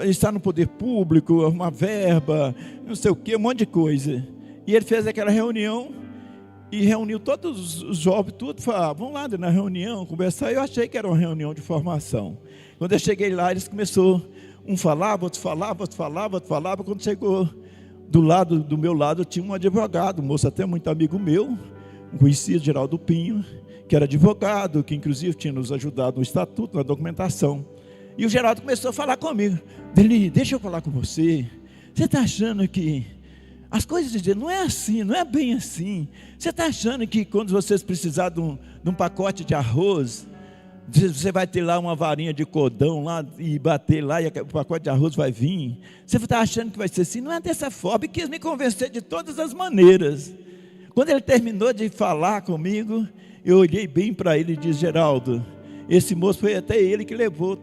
estar no poder público, uma verba, não sei o que, um monte de coisa. E ele fez aquela reunião e reuniu todos os jovens, tudo, falou, vamos lá na reunião, conversar. Eu achei que era uma reunião de formação. Quando eu cheguei lá, eles começaram, um falava, outro falava, outro falava, outro falava. Quando chegou do meu lado, tinha um advogado, um moço até muito amigo meu, um conhecido, Geraldo Pinho, que era advogado, que inclusive tinha nos ajudado no estatuto, na documentação. E o Geraldo começou a falar comigo, Deli, deixa eu falar com você, você está achando que as coisas de Deus não é assim, não é bem assim, você está achando que quando vocês precisarem de um pacote de arroz, você vai ter lá uma varinha de cordão lá e bater lá e o pacote de arroz vai vir, você está achando que vai ser assim, não é dessa forma, e quis me convencer de todas as maneiras. Quando ele terminou de falar comigo, eu olhei bem para ele e disse, Geraldo, esse moço foi até ele que levou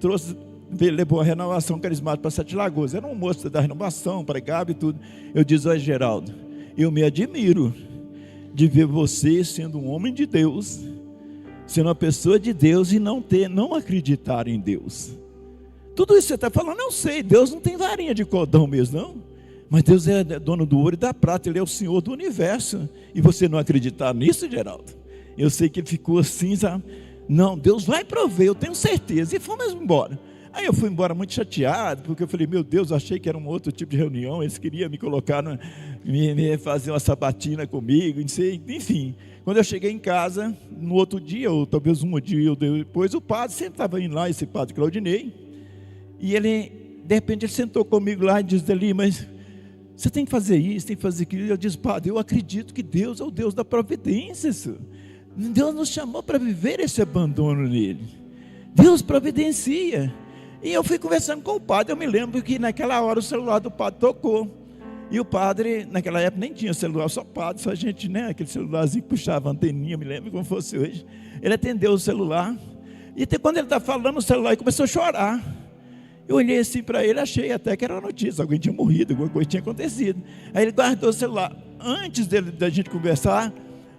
a renovação carismática para Sete Lagoas, era um moço da renovação, pregava e tudo. Eu disse, olha Geraldo, eu me admiro de ver você sendo um homem de Deus, sendo uma pessoa de Deus e não acreditar em Deus. Tudo isso que você está falando, eu sei, Deus não tem varinha de cordão mesmo, não. Mas Deus é dono do ouro e da prata, Ele é o Senhor do universo. E você não acreditar nisso, Geraldo? Eu sei que ele ficou assim, sabe? Não, Deus vai prover, eu tenho certeza. E fomos embora. Aí eu fui embora muito chateado, porque eu falei, meu Deus, eu achei que era um outro tipo de reunião, eles queriam me colocar, me fazer uma sabatina comigo, não sei, enfim. Quando eu cheguei em casa, no outro dia, ou talvez um dia depois, o padre sempre estava indo lá, esse padre Claudinei, e ele, de repente, ele sentou comigo lá e disse, Deli, mas você tem que fazer isso, tem que fazer aquilo. Eu disse, padre, eu acredito que Deus é o Deus da providência, senhor. Deus nos chamou para viver esse abandono nele. Deus providencia. E eu fui conversando com o padre, eu me lembro que naquela hora o celular do padre tocou. E o padre, naquela época nem tinha celular, só padre, só gente, né? Aquele celularzinho que puxava a anteninha, me lembro como fosse hoje. Ele atendeu o celular. E até quando ele está falando, o celular começou a chorar. Eu olhei assim para ele, achei até que era uma notícia, alguém tinha morrido, alguma coisa tinha acontecido. Aí ele guardou o celular. Antes da gente conversar,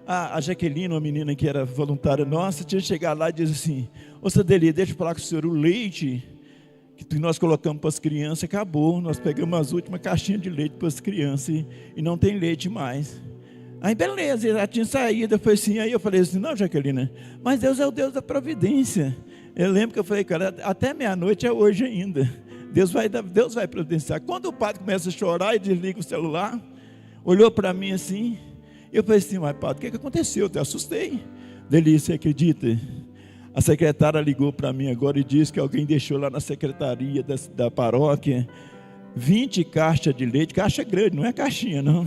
a Jaqueline, uma menina que era voluntária nossa, tinha chegado lá e disse assim, ô Deli, deixa eu falar com o senhor, o leite que nós colocamos para as crianças acabou, nós pegamos as últimas caixinhas de leite para as crianças e não tem leite mais. Aí beleza, ela tinha saído, foi assim, aí eu falei assim, não Jaqueline, mas Deus é o Deus da providência. Eu lembro que eu falei, cara, até meia-noite é hoje ainda. Deus vai providenciar. Quando o padre começa a chorar e desliga o celular, olhou para mim assim, eu falei assim, mas padre, o que aconteceu? Eu até assustei. Deli, você acredita? A secretária ligou para mim agora e disse que alguém deixou lá na secretaria da paróquia 20 caixas de leite, caixa grande, não é caixinha não.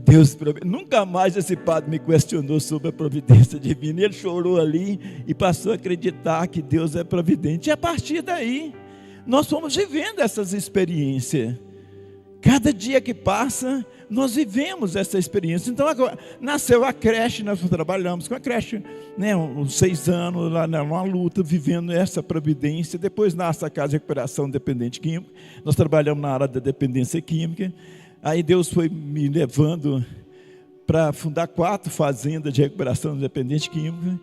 Deus, nunca mais esse padre me questionou sobre a providência divina. Ele chorou ali e passou a acreditar que Deus é providente. E a partir daí, nós fomos vivendo essas experiências. Cada dia que passa, nós vivemos essa experiência. Então agora, nasceu a creche, nós trabalhamos com a creche, né, uns 6 anos, lá numa luta, vivendo essa providência. Depois nasce a Casa de Recuperação Dependente Química. Nós trabalhamos na área da dependência química. Aí Deus foi me levando para fundar 4 fazendas de recuperação de dependente químico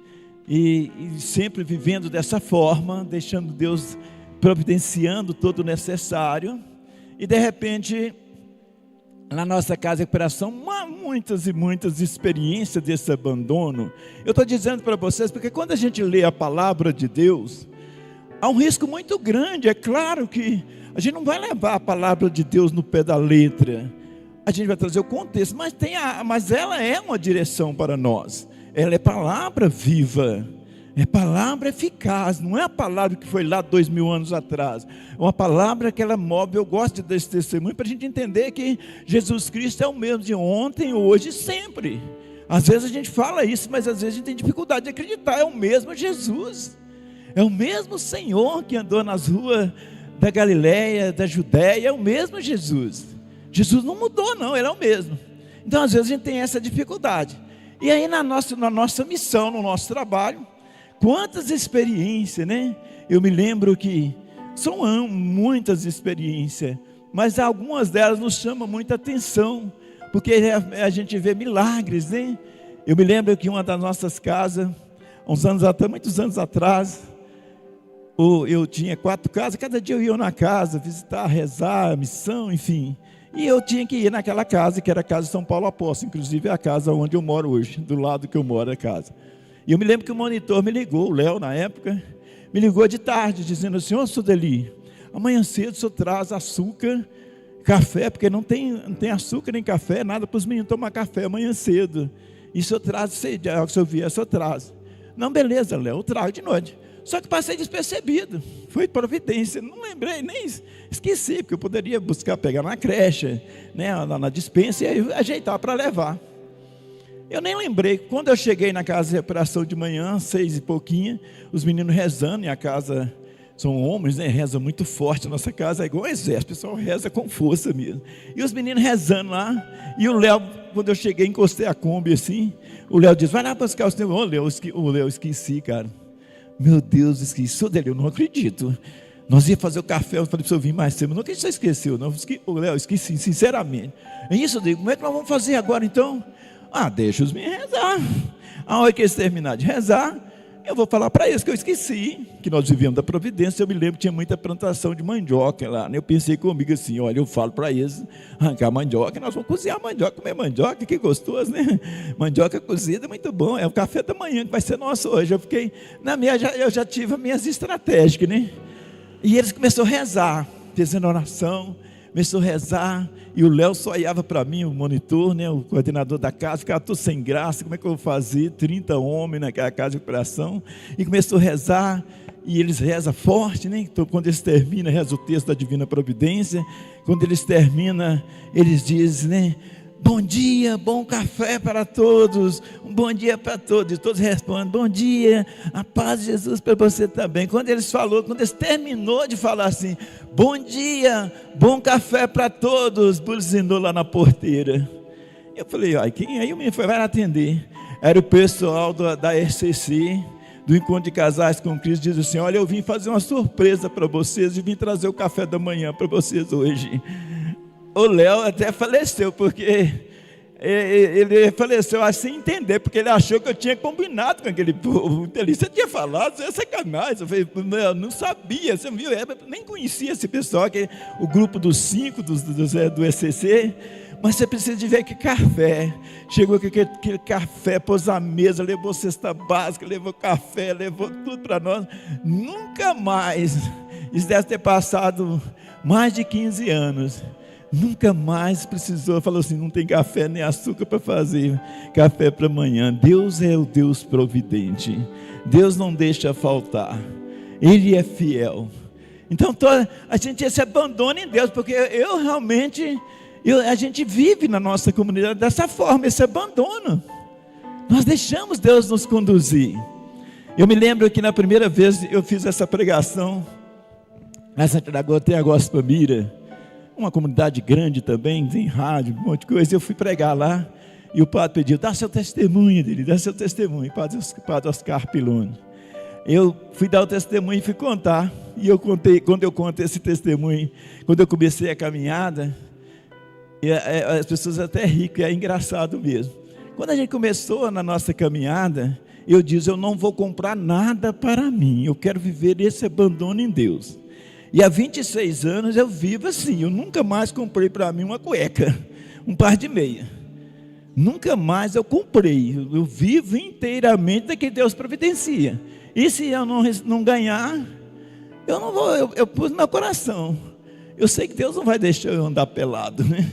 e sempre vivendo dessa forma, deixando Deus providenciando todo o necessário. E de repente, na nossa casa de recuperação, muitas e muitas experiências desse abandono. Eu estou dizendo para vocês, porque quando a gente lê a palavra de Deus, há um risco muito grande. É claro que a gente não vai levar a palavra de Deus no pé da letra, a gente vai trazer o contexto, mas ela é uma direção para nós. Ela é palavra viva, é palavra eficaz, não é a palavra que foi lá 2000 anos atrás, é uma palavra que ela move. Eu gosto desse testemunho para a gente entender que Jesus Cristo é o mesmo de ontem, hoje e sempre. Às vezes a gente fala isso, mas às vezes a gente tem dificuldade de acreditar. É o mesmo Jesus, é o mesmo Senhor que andou nas ruas da Galileia, da Judéia, é o mesmo Jesus. Jesus não mudou não, Ele é o mesmo. Então às vezes a gente tem essa dificuldade. E aí na nossa missão, no nosso trabalho, quantas experiências, né? Eu me lembro que são muitas experiências, mas algumas delas nos chamam muita atenção, porque a gente vê milagres, né? Eu me lembro que uma das nossas casas, muitos anos atrás, eu tinha 4 casas, cada dia eu ia na casa, visitar, rezar, missão, enfim. E eu tinha que ir naquela casa, que era a casa de São Paulo Apóstolo, inclusive é a casa onde eu moro hoje, do lado que eu moro é a casa. E eu me lembro que o monitor me ligou, o Léo na época, me ligou de tarde, dizendo assim: ô Sudeli, amanhã cedo o senhor traz açúcar, café, porque não tem açúcar nem café, nada para os meninos tomar café amanhã cedo. E o senhor traz, se o senhor vier, o senhor traz. Não, beleza, Léo, eu trago de noite. Só que passei despercebido, foi providência, não lembrei, nem esqueci, porque eu poderia pegar na creche, né, na dispensa e ajeitar para levar. Eu nem lembrei. Quando eu cheguei na casa de recuperação de manhã, 6 e pouquinho, os meninos rezando, e a casa, são homens, né, reza muito forte, a nossa casa é igual um exército, o pessoal reza com força mesmo. E os meninos rezando lá, e o Léo, quando eu cheguei, encostei a Kombi assim, o Léo disse: vai lá buscar os teus. O Léo, esqueci, cara. Meu Deus, esqueci. Eu não acredito. Nós ia fazer o café, eu falei para o senhor vir mais cedo, mas não acredito que você esqueceu, não. Léo, esqueci, sinceramente. É isso, eu digo, como é que nós vamos fazer agora então? Deixa os meninos rezar. A hora que eles terminarem de rezar, eu vou falar para eles que eu esqueci, que nós vivíamos da providência. Eu me lembro que tinha muita plantação de mandioca lá, né? Eu pensei comigo assim: olha, eu falo para eles arrancar mandioca, nós vamos cozinhar mandioca, comer mandioca, que gostoso, né? Mandioca cozida, muito bom, é o café da manhã que vai ser nosso hoje. Eu já tive as minhas estratégicas, né? E eles começaram a rezar, fazendo oração, começou a rezar, e o Léo só olhava para mim, o monitor, né, o coordenador da casa, ficava tudo sem graça, como é que eu vou fazer? 30 homens naquela casa de recuperação, e começou a rezar, e eles rezam forte, né? Então, quando eles terminam, reza o texto da Divina Providência, quando eles terminam, eles dizem, né: bom dia, bom café para todos, um bom dia para todos, e todos respondem: bom dia, a paz de Jesus para você também. Quando eles terminou de falar assim, bom dia, bom café para todos, buzinou lá na porteira. Eu falei: quem aí? O menino vai atender. Era o pessoal da RCC, do Encontro de Casais com Cristo. Diz assim: olha, eu vim fazer uma surpresa para vocês, e vim trazer o café da manhã para vocês hoje. O Léo até faleceu, porque ele faleceu sem entender, porque ele achou que eu tinha combinado com aquele povo. Você tinha falado, isso é sacanagem. Eu falei: não sabia, você viu? Eu nem conhecia esse pessoal, o grupo dos 5 do ECC. Mas você precisa de ver que café. Chegou aquele café, pôs a mesa, levou cesta básica, levou café, levou tudo para nós. Nunca mais, isso deve ter passado mais de 15 anos. Nunca mais precisou, falou assim: não tem café nem açúcar para fazer café para amanhã. Deus é o Deus providente, Deus não deixa faltar, Ele é fiel. Então a gente se abandona em Deus, porque a gente vive na nossa comunidade dessa forma, esse abandono. Nós deixamos Deus nos conduzir. Eu me lembro que na primeira vez eu fiz essa pregação na Santa Lagoa, tem a Gospel Mira, uma comunidade grande também, tem rádio, um monte de coisa. Eu fui pregar lá, e o padre pediu: dá seu testemunho dele, dá seu testemunho, padre Oscar Piloni. Eu fui dar o testemunho e fui contar, e eu contei, quando eu conto esse testemunho, quando eu comecei a caminhada, as pessoas até riem, que é engraçado mesmo. Quando a gente começou na nossa caminhada, eu disse: eu não vou comprar nada para mim, eu quero viver esse abandono em Deus. E há 26 anos eu vivo assim. Eu nunca mais comprei para mim uma cueca, um par de meia. Nunca mais eu comprei. Eu vivo inteiramente daquilo que Deus providencia. E se eu não ganhar, eu não vou, eu pus no meu coração, eu sei que Deus não vai deixar eu andar pelado, né?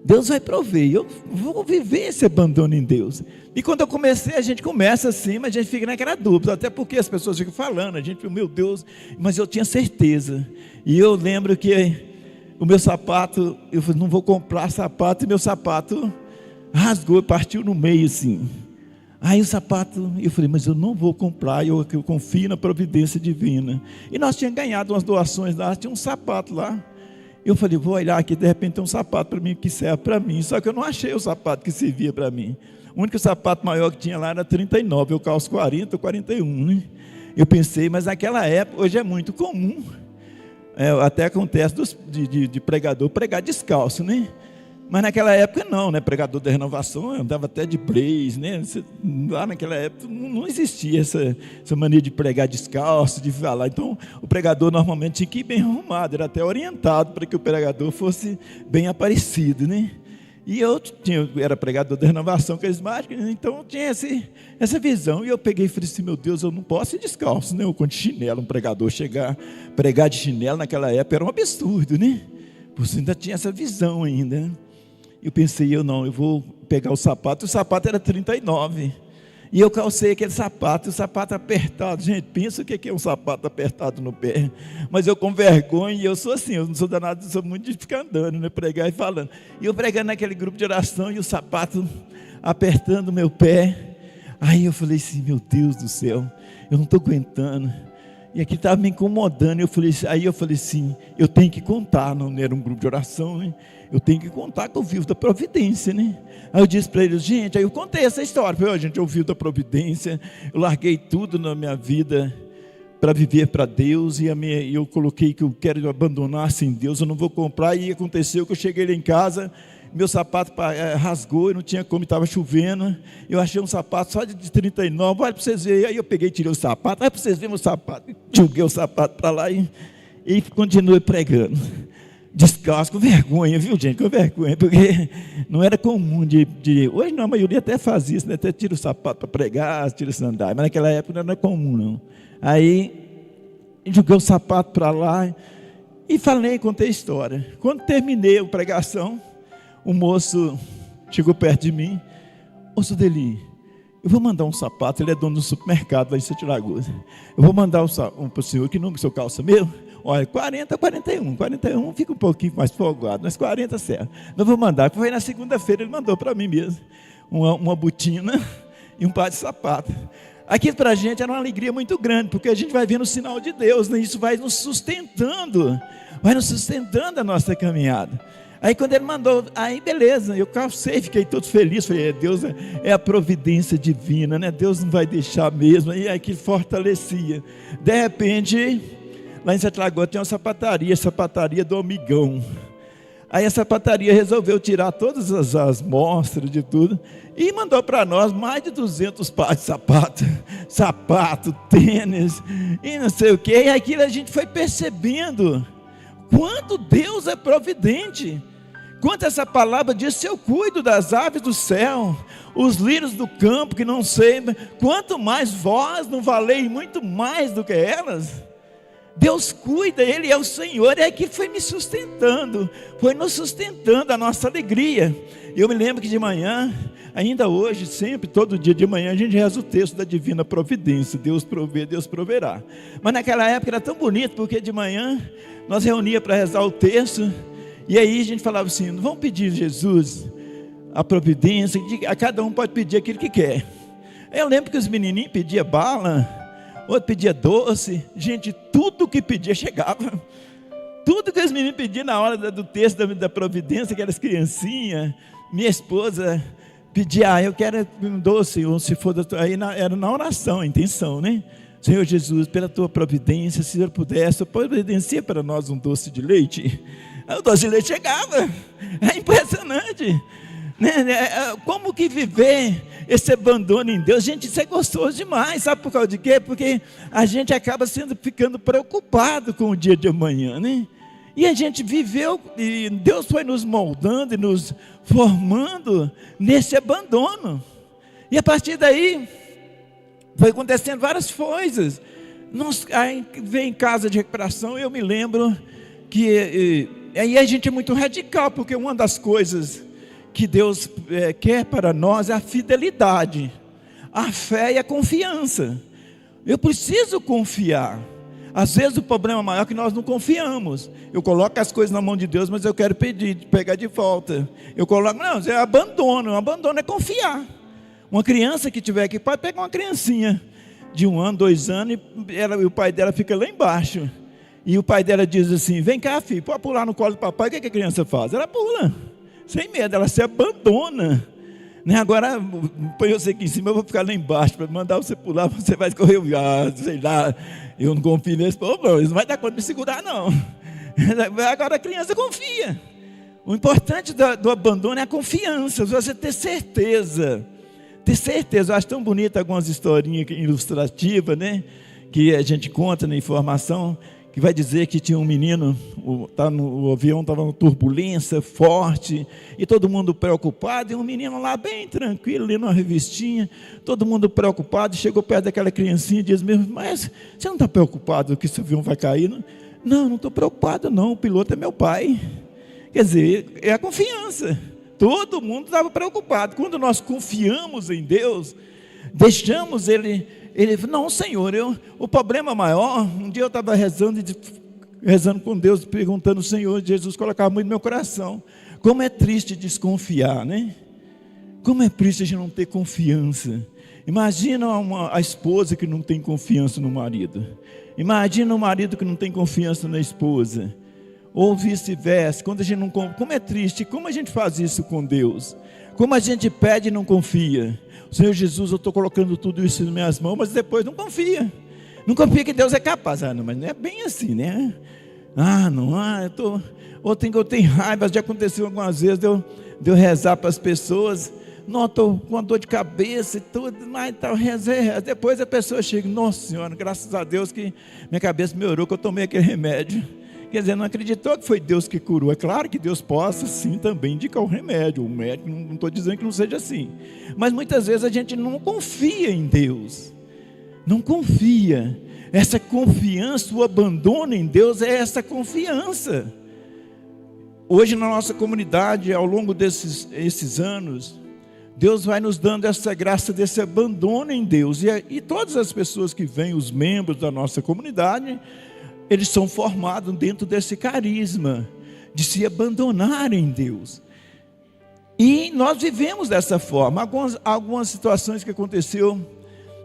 Deus vai prover, eu vou viver esse abandono em Deus. E quando eu comecei, a gente começa assim, mas a gente fica naquela dúvida, até porque as pessoas ficam falando, a gente, meu Deus, mas eu tinha certeza. E eu lembro que o meu sapato, eu falei, não vou comprar sapato, e meu sapato rasgou, partiu no meio assim. Aí o sapato, eu falei, mas eu não vou comprar, eu confio na providência divina. E nós tínhamos ganhado umas doações lá, tinha um sapato lá. Eu falei, vou olhar aqui, de repente tem um sapato para mim que serve para mim. Só que eu não achei o sapato que servia para mim. O único sapato maior que tinha lá era 39, eu calço 40 ou 41, né? Eu pensei, mas naquela época, hoje é muito comum, até acontece de pregador pregar descalço, né? Mas naquela época não, né? Pregador da renovação andava até de blaze, né? Lá naquela época não existia essa mania de pregar descalço, de falar. Então o pregador normalmente tinha que ir bem arrumado, era até orientado para que o pregador fosse bem aparecido, né? E eu era pregador da renovação carismática, então eu tinha essa visão. E eu peguei e falei assim, meu Deus, eu não posso ir descalço, né? Eu com de chinelo, um pregador pregar de chinelo naquela época era um absurdo, né? Você ainda tinha essa visão ainda. Eu pensei, eu vou pegar o sapato era 39, e eu calcei aquele sapato, o sapato apertado, gente, pensa o que é um sapato apertado no pé, mas eu com vergonha, e eu sou assim, eu não sou danado, eu sou muito de ficar andando, né, pregar e falando, e eu pregando naquele grupo de oração, e o sapato apertando o meu pé, aí eu falei assim, meu Deus do céu, eu não estou aguentando, e aqui estava me incomodando, aí eu falei assim, eu tenho que contar, não era um grupo de oração, né? Eu tenho que contar que eu vivo da providência, né? Aí eu disse para eles, gente, aí eu contei essa história, falei, gente, eu vivo da providência, eu larguei tudo na minha vida para viver para Deus, e eu coloquei que eu quero abandonar sem Deus, eu não vou comprar, e aconteceu que eu cheguei lá em casa, meu sapato rasgou, eu não tinha como, estava chovendo, eu achei um sapato só de 39, olha para vocês verem, aí eu peguei e tirei o sapato, olha para vocês verem meu sapato, joguei o sapato para lá e continuei pregando, descalço, com vergonha, viu gente, com vergonha, porque não era comum hoje não, a maioria até faz isso, né? Até tira o sapato para pregar, tira o sandália, mas naquela época não era comum não, aí joguei o sapato para lá, e contei a história. Quando terminei a pregação, o moço chegou perto de mim, ô Sudeli, eu vou mandar um sapato, ele é dono do supermercado lá em Sete Lagoas, eu vou mandar para o senhor, que número que o senhor calça meu? Olha, 40, 41 fica um pouquinho mais folgado, mas 40 certo, não vou mandar, foi na segunda-feira, ele mandou para mim mesmo, uma botina e um par de sapato. Aquilo para a gente era uma alegria muito grande, porque a gente vai vendo o sinal de Deus, né? Isso vai nos sustentando a nossa caminhada. Aí quando ele mandou, aí beleza, eu calcei, fiquei todo feliz, falei, Deus é a providência divina, né? Deus não vai deixar mesmo, e aí que fortalecia. De repente, lá em Sete Lagoas tem uma sapataria do Amigão. Aí a sapataria resolveu tirar todas as mostras de tudo e mandou para nós mais de 200 pares de sapato, tênis e não sei o que. E aquilo a gente foi percebendo quanto Deus é providente. Quanto essa palavra diz, se eu cuido das aves do céu, os lírios do campo que não sei, quanto mais vós não valeis muito mais do que elas. Deus cuida, Ele é o Senhor, é que foi me sustentando, foi nos sustentando a nossa alegria. Eu me lembro que de manhã, ainda hoje, sempre, todo dia de manhã, a gente reza o texto da divina providência, Deus provê, Deus proverá. Mas naquela época era tão bonito, porque de manhã nós reuníamos para rezar o texto, e aí a gente falava assim, não vamos pedir a Jesus a providência, a cada um pode pedir aquilo que quer. Eu lembro que os menininhos pediam bala, outro pedia doce, gente, tudo que pedia chegava, tudo que os meninos pediam na hora do texto da providência, aquelas criancinhas, minha esposa pedia, eu quero um doce, ou se for, aí era na oração, a intenção, né? Senhor Jesus, pela tua providência, se o Senhor pudesse, providencia para nós um doce de leite. Aí o doce de leite chegava, é impressionante, né? Como que viver esse abandono em Deus? Gente, isso é gostoso demais, sabe por causa de quê? Porque a gente acaba ficando preocupado com o dia de amanhã, né? E a gente viveu, e Deus foi nos moldando e nos formando nesse abandono, e a partir daí foi acontecendo várias coisas. Aí vem em casa de recuperação, eu me lembro que aí a gente é muito radical, porque uma das coisas que Deus quer para nós é a fidelidade, a fé e a confiança. Eu preciso confiar. Às vezes o problema maior é que nós não confiamos. Eu coloco as coisas na mão de Deus, mas eu quero pegar de volta. Eu coloco, não, é abandono. Abandono é confiar. Uma criança que tiver aqui, pode pegar uma criancinha de 1 ano, 2 anos, e o pai dela fica lá embaixo. E o pai dela diz assim: vem cá, filho, pode pular no colo do papai. O que a criança faz? Ela pula, sem medo, ela se abandona. Né? Agora, põe você aqui em cima, eu vou ficar lá embaixo, para mandar você pular, você vai correr, sei lá, eu não confio nesse povo, não, eles não vai dar conta de me segurar, não. Agora a criança confia. O importante do abandono é a confiança, você ter certeza. Ter certeza. Eu acho tão bonito algumas historinhas ilustrativas, né? Que a gente conta na informação, que vai dizer que tinha um menino, o avião estava em turbulência forte, e todo mundo preocupado, e um menino lá bem tranquilo, lendo uma revistinha, todo mundo preocupado, chegou perto daquela criancinha e diz: mas você não está preocupado que esse avião vai cair? Não estou preocupado não, o piloto é meu pai. Quer dizer, é a confiança. Todo mundo estava preocupado. Quando nós confiamos em Deus, deixamos Ele não, Senhor, o problema maior, um dia eu estava rezando com Deus, perguntando ao Senhor, Jesus colocava muito no meu coração, como é triste desconfiar, né? Como é triste a gente não ter confiança. Imagina a esposa que não tem confiança no marido, imagina o marido que não tem confiança na esposa, ou vice-versa. Quando a gente não, como é triste, como a gente faz isso com Deus? Como a gente pede e não confia? Senhor Jesus, eu estou colocando tudo isso nas minhas mãos, mas depois não confia. Não confia que Deus é capaz. Não, mas não é bem assim, né? Eu tenho raiva. Já aconteceu algumas vezes de eu rezar para as pessoas. Não, estou com uma dor de cabeça e tudo, mas tal, rezei. Depois a pessoa chega: nossa Senhora, graças a Deus que minha cabeça melhorou, que eu tomei aquele remédio. Quer dizer, não acreditou que foi Deus que curou. É claro que Deus possa sim também indicar o remédio. O médico, não estou dizendo que não seja assim. Mas muitas vezes a gente não confia em Deus. Não confia. Essa confiança, o abandono em Deus é essa confiança. Hoje na nossa comunidade, ao longo desses anos, Deus vai nos dando essa graça desse abandono em Deus. E todas as pessoas que vêm, os membros da nossa comunidade, eles são formados dentro desse carisma de se abandonar em Deus. E nós vivemos dessa forma. Algumas situações que aconteceu,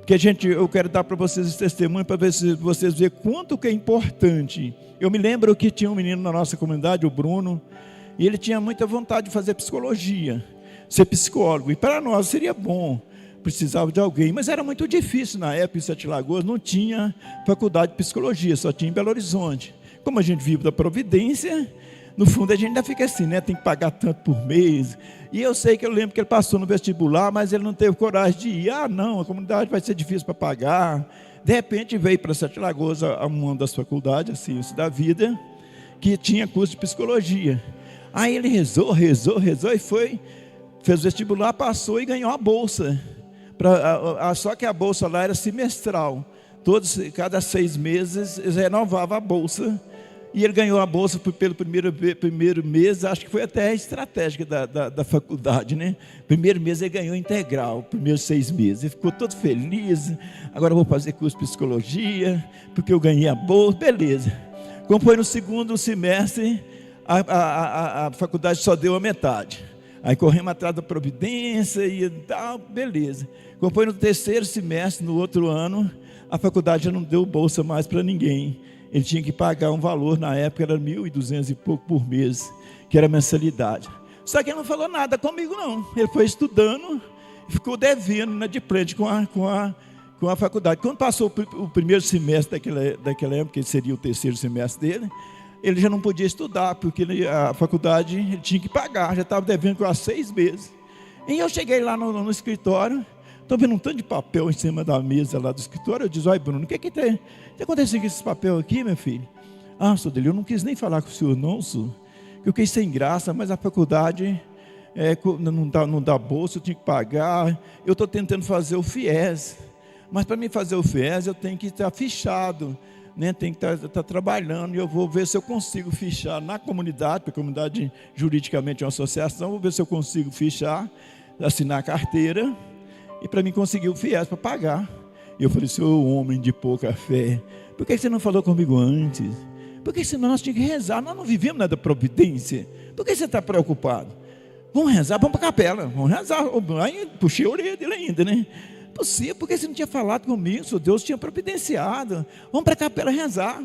que eu quero dar para vocês esse testemunho, para ver se vocês verem quanto que é importante. Eu me lembro que tinha um menino na nossa comunidade, o Bruno, e ele tinha muita vontade de fazer psicologia, ser psicólogo, e para nós seria bom. Precisava de alguém, mas era muito difícil na época. Em Sete Lagoas não tinha faculdade de psicologia, só tinha em Belo Horizonte. Como a gente vive da providência, no fundo a gente ainda fica assim, né? Tem que pagar tanto por mês. E eu lembro que ele passou no vestibular, mas ele não teve coragem de ir. Não, a comunidade vai ser difícil para pagar. De repente veio para Sete Lagoas uma das faculdades, a Ciência da Vida, que tinha curso de psicologia. Aí ele rezou e foi, fez o vestibular, passou e ganhou a bolsa. Só que a bolsa lá era semestral. Cada 6 meses eles renovavam a bolsa. E ele ganhou a bolsa pelo primeiro mês. Acho que foi até estratégica da faculdade, né? Primeiro mês ele ganhou integral, primeiros 6 meses. Ele ficou todo feliz. Agora eu vou fazer curso de psicologia, porque eu ganhei a bolsa. Beleza. Quando foi no segundo semestre, a faculdade só deu a metade. Aí corremos atrás da providência e tal, beleza. Quando foi no terceiro semestre, no outro ano, a faculdade já não deu bolsa mais para ninguém. Ele tinha que pagar um valor, na época era 1.200 e pouco por mês, que era mensalidade. Só que ele não falou nada comigo não. Ele foi estudando e ficou devendo inadimplente com a faculdade. Quando passou o primeiro semestre daquela época, que seria o terceiro semestre dele, ele já não podia estudar, porque a faculdade ele tinha que pagar, já estava devendo quase 6 meses. E eu cheguei lá no escritório, estou vendo um tanto de papel em cima da mesa lá do escritório. Eu disse: olha, Bruno, o que tem acontecido com esse papel aqui, meu filho? Senhor dele, eu não quis nem falar com o senhor, não, senhor, que eu fiquei sem graça, mas a faculdade não dá bolsa, eu tinha que pagar. Eu estou tentando fazer o FIES. Mas para mim fazer o FIES, eu tenho que estar fichado, né? Tem que estar trabalhando, e eu vou ver se eu consigo fichar na comunidade, porque a comunidade juridicamente é uma associação, vou ver se eu consigo fichar, assinar a carteira, e para mim conseguir o FIES para pagar. E eu falei, senhor, homem de pouca fé, por que você não falou comigo antes? Porque senão nós tínhamos que rezar, nós não vivíamos nada da providência. Por que você está preocupado? Vamos rezar, vamos para a capela, vamos rezar. Aí puxei a orelha dele ainda, né? Possível, porque você não tinha falado comigo, seu Deus tinha providenciado. Vamos para a capela rezar.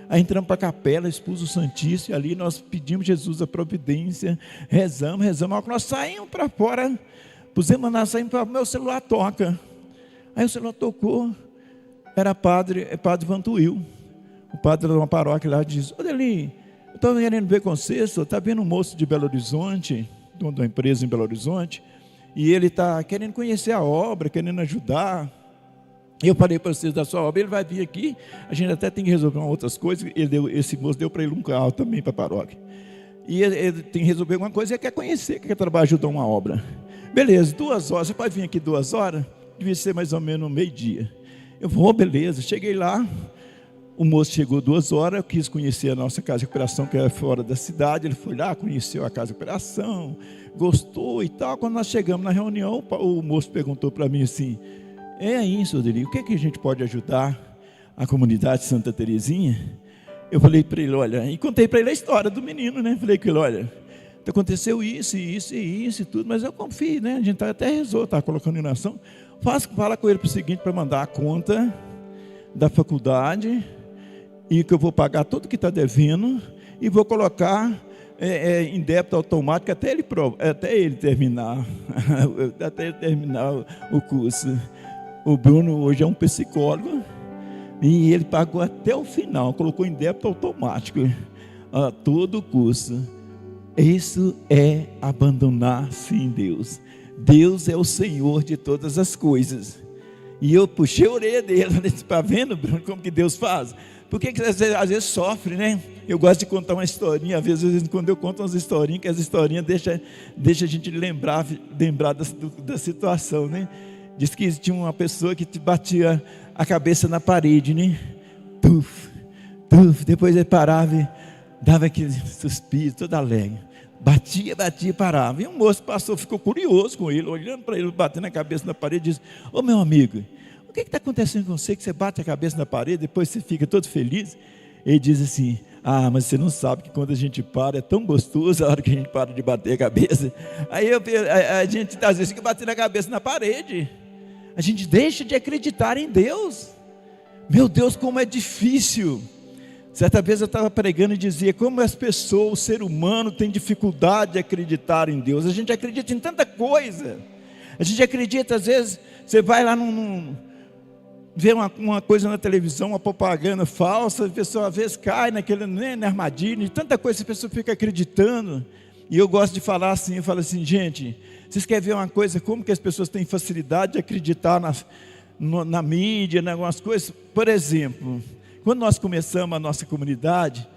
Aí entramos para a capela, expus o Santíssimo, e ali nós pedimos Jesus a providência, rezamos. Ao que nós saímos para fora, saímos para o meu celular toca. Aí o celular tocou, era padre Vantuil, o padre de uma paróquia lá, diz, ô Deli, eu estou querendo ver com você, está vendo um moço de Belo Horizonte, de uma empresa em Belo Horizonte, e ele está querendo conhecer a obra, querendo ajudar. Eu falei para vocês da sua obra, ele vai vir aqui, a gente até tem que resolver outras coisas. Esse moço deu para ele um carro também para a paróquia. E ele tem que resolver alguma coisa, ele quer conhecer, quer trabalhar, ajudar uma obra. Beleza, 2 horas, você pode vir aqui 2 horas? Devia ser mais ou menos meio-dia. Eu vou, beleza, cheguei lá, o moço chegou 2 horas, eu quis conhecer a nossa casa de recuperação, que era fora da cidade. Ele foi lá, conheceu a casa de recuperação, gostou e tal. Quando nós chegamos na reunião, o moço perguntou para mim assim, é aí, senhor Deli, o que é que a gente pode ajudar a comunidade de Santa Terezinha? Eu falei para ele, olha, e contei para ele a história do menino, né? Falei com ele, olha, aconteceu isso e tudo, mas eu confio, né? A gente até rezou, está colocando em ação. Fala com ele para o seguinte, para mandar a conta da faculdade, e que eu vou pagar tudo que está devendo, e vou colocar em débito automático até ele terminar o curso. O Bruno hoje é um psicólogo, e ele pagou até o final, colocou em débito automático todo o curso. Isso é abandonar-se em Deus. Deus é o Senhor de todas as coisas. E eu puxei a orelha dele, está vendo, Bruno, como que Deus faz? Porque às vezes sofre, né? Eu gosto de contar uma historinha, às vezes quando eu conto umas historinhas, que as historinhas deixam a gente lembrar da situação, né? Diz que tinha uma pessoa que te batia a cabeça na parede, né? Tuf, depois ele parava e dava aquele suspiro, todo alegre. Batia, parava. E um moço passou, ficou curioso com ele, olhando para ele, batendo a cabeça na parede, disse, ô meu amigo, o que está acontecendo com você, que você bate a cabeça na parede, depois você fica todo feliz? Ele diz assim, mas você não sabe que quando a gente para, é tão gostoso a hora que a gente para de bater a cabeça. Aí a gente às vezes fica batendo a cabeça na parede, a gente deixa de acreditar em Deus. Meu Deus, como é difícil. Certa vez eu estava pregando e dizia, como as pessoas, o ser humano tem dificuldade de acreditar em Deus. A gente acredita em tanta coisa, a gente acredita, às vezes, você vai lá vê uma coisa na televisão, uma propaganda falsa, a pessoa às vezes cai na armadilha, tanta coisa, a pessoa fica acreditando. E eu gosto de falar assim, eu falo assim, gente, vocês querem ver uma coisa, como que as pessoas têm facilidade de acreditar na mídia, em algumas coisas? Por exemplo, quando nós começamos a nossa comunidade,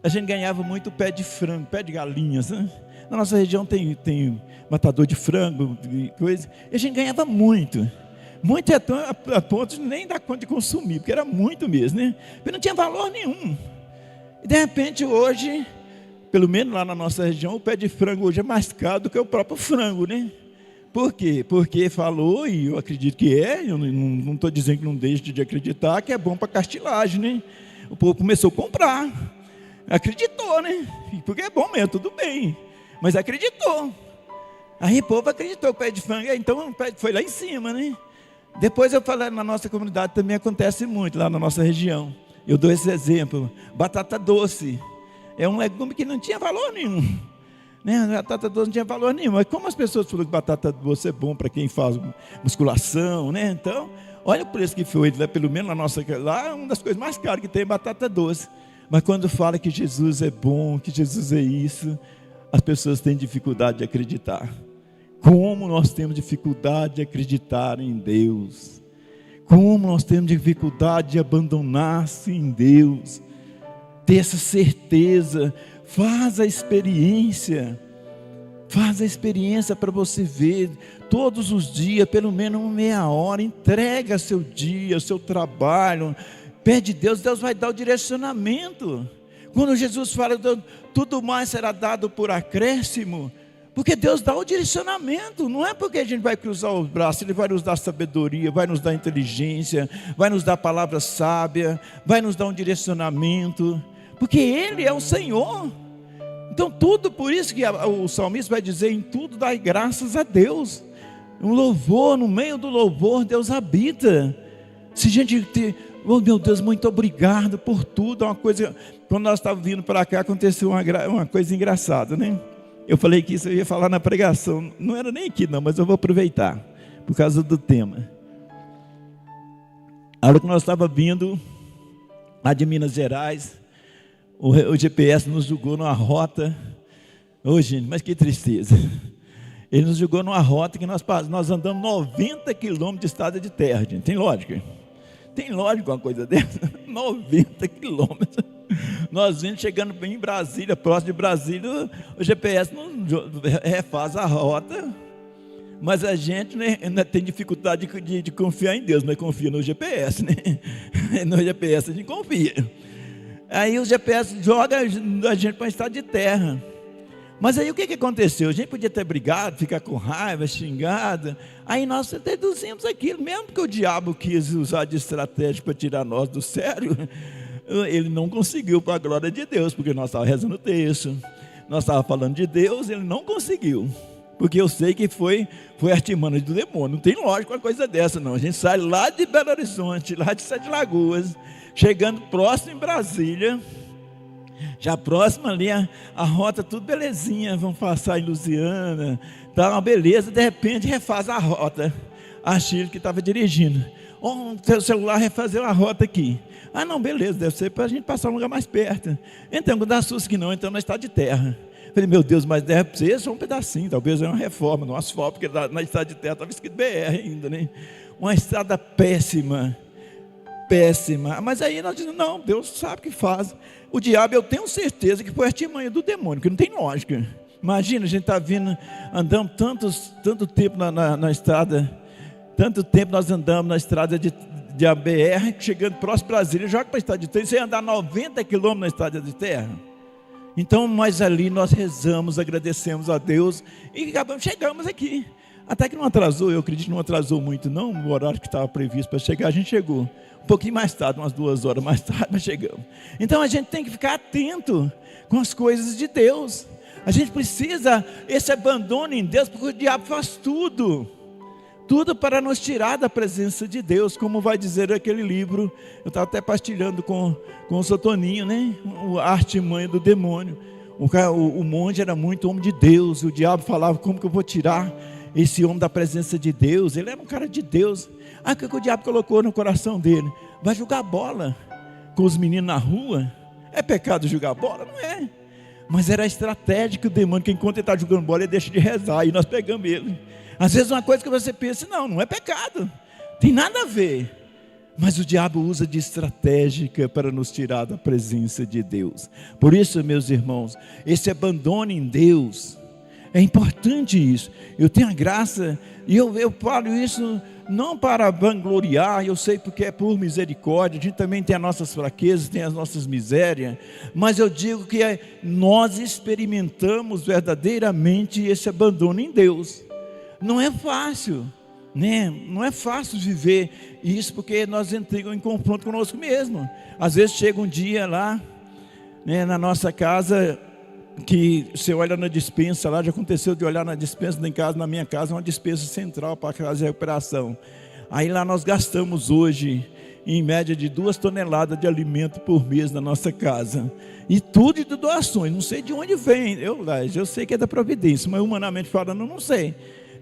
a gente ganhava muito pé de frango, pé de galinhas, né? Na nossa região tem matador de frango e coisa, e a gente ganhava muito a ponto de nem dar conta de consumir, porque era muito mesmo, né? Porque não tinha valor nenhum. E de repente hoje, pelo menos lá na nossa região, o pé de frango hoje é mais caro do que o próprio frango, né? Por quê? Porque falou, e eu acredito que eu não estou dizendo que não deixe de acreditar, que é bom para cartilagem, né? O povo começou a comprar, acreditou, né? Porque é bom mesmo, tudo bem, mas acreditou. Aí o povo acreditou, o pé de frango, então foi lá em cima, né? Depois eu falei, na nossa comunidade também acontece muito, lá na nossa região. Eu dou esse exemplo, batata doce, é um legume que não tinha valor nenhum. A batata doce não tinha valor nenhum, mas como as pessoas falam que batata doce é bom para quem faz musculação, né? Então, olha o preço que foi, pelo menos na nossa, lá é uma das coisas mais caras que tem, batata doce. Mas quando fala que Jesus é bom, que Jesus é isso, as pessoas têm dificuldade de acreditar. Como nós temos dificuldade de acreditar em Deus, como nós temos dificuldade de abandonar-se em Deus, ter essa certeza. Faz a experiência, Faz a experiência para você ver, todos os dias, pelo menos meia hora, entrega seu dia, seu trabalho, pede a Deus, Deus vai dar o direcionamento. Quando Jesus fala, tudo mais será dado por acréscimo, porque Deus dá o direcionamento, não é porque a gente vai cruzar os braços, Ele vai nos dar sabedoria, vai nos dar inteligência, vai nos dar palavra sábia, vai nos dar um direcionamento, porque Ele é o Senhor. Então tudo, por isso que o salmista vai dizer, em tudo dai graças a Deus. Um louvor, no meio do louvor Deus habita. Se a gente oh meu Deus, muito obrigado por tudo. Uma coisa, quando nós estávamos vindo para cá, aconteceu uma coisa engraçada, né? Eu falei que isso eu ia falar na pregação, não era nem aqui não, mas eu vou aproveitar, por causa do tema. A hora que nós estávamos vindo lá de Minas Gerais, o GPS nos jogou numa rota. Ô gente, mas que tristeza. Ele nos jogou numa rota que nós andamos 90 quilômetros de estrada de terra, gente. Tem lógica? Tem lógica uma coisa dessa? 90 quilômetros. Nós vindo, chegando em Brasília, próximo de Brasília, o GPS refaz a rota, mas a gente, né, tem dificuldade de confiar em Deus, mas confia no GPS, né? No GPS a gente confia. Aí o GPS joga a gente para a estrada de terra. Mas aí o que aconteceu? A gente podia ter brigado, ficar com raiva, xingado. Aí nós deduzimos aquilo, mesmo que o diabo quis usar de estratégia para tirar nós do sério, ele não conseguiu, para a glória de Deus, porque nós estávamos rezando o texto, nós estávamos falando de Deus, ele não conseguiu, porque eu sei que foi artimanha do demônio. Não tem lógica uma coisa dessa não. A gente sai lá de Belo Horizonte, lá de Sete Lagoas, chegando próximo em Brasília, já próximo ali a rota, tudo belezinha, vamos passar em Lusiana, tá uma beleza, de repente refaz a rota. A Chile que estava dirigindo, o seu celular refazeu a rota aqui. Ah não, beleza, deve ser para a gente passar um lugar mais perto. Então, quando dá susto que não, então nós está de terra. Falei, meu Deus, mas deve ser só um pedacinho, talvez é uma reforma no asfalto, porque na estrada de terra estava escrito BR ainda, né? Uma estrada péssima, péssima. Mas aí nós dizemos, não, Deus sabe o que faz. O diabo, eu tenho certeza que foi artimanha do demônio, que não tem lógica. Imagina, a gente está vindo, andamos tanto tempo na estrada, tanto tempo nós andamos na estrada de ABR, chegando próximo a Brasília, joga para a estrada de terra, você ia andar 90 quilômetros na estrada de terra. Então, mas ali nós rezamos, agradecemos a Deus e chegamos aqui. Até que não atrasou, eu acredito que não atrasou muito não, no horário que estava previsto para chegar, a gente chegou. Um pouquinho mais tarde, umas 2 horas mais tarde, mas chegamos. Então a gente tem que ficar atento com as coisas de Deus. A gente precisa, esse abandono em Deus, porque o diabo faz tudo para nos tirar da presença de Deus, como vai dizer aquele livro. Eu estava até partilhando com o Sotoninho, né? A artimanha do demônio. O monge era muito homem de Deus, o diabo falava, como que eu vou tirar esse homem da presença de Deus? Ele era um cara de Deus. O que o diabo colocou no coração dele? Vai jogar bola com os meninos na rua? É pecado jogar bola? Não é. Mas era estratégico o demônio, que enquanto ele está jogando bola, ele deixa de rezar, e nós pegamos ele. Às vezes uma coisa que você pensa, não é pecado, tem nada a ver. Mas o diabo usa de estratégica para nos tirar da presença de Deus. Por isso, meus irmãos, esse abandono em Deus, é importante isso. Eu tenho a graça, e eu falo isso não para vangloriar, eu sei porque é por misericórdia, a gente também tem as nossas fraquezas, tem as nossas misérias, mas eu digo que nós experimentamos verdadeiramente esse abandono em Deus. Não é fácil, né? Não é fácil viver isso, porque nós entramos em confronto conosco mesmo. Às vezes chega um dia lá, né, na nossa casa, que você olha na despensa lá, já aconteceu de olhar na despensa em casa, na minha casa, uma despensa central para a casa de recuperação. Aí lá nós gastamos hoje, em média de 2 toneladas de alimento por mês na nossa casa. E tudo de doações, não sei de onde vem. Eu sei que é da providência, mas humanamente falando, eu não sei.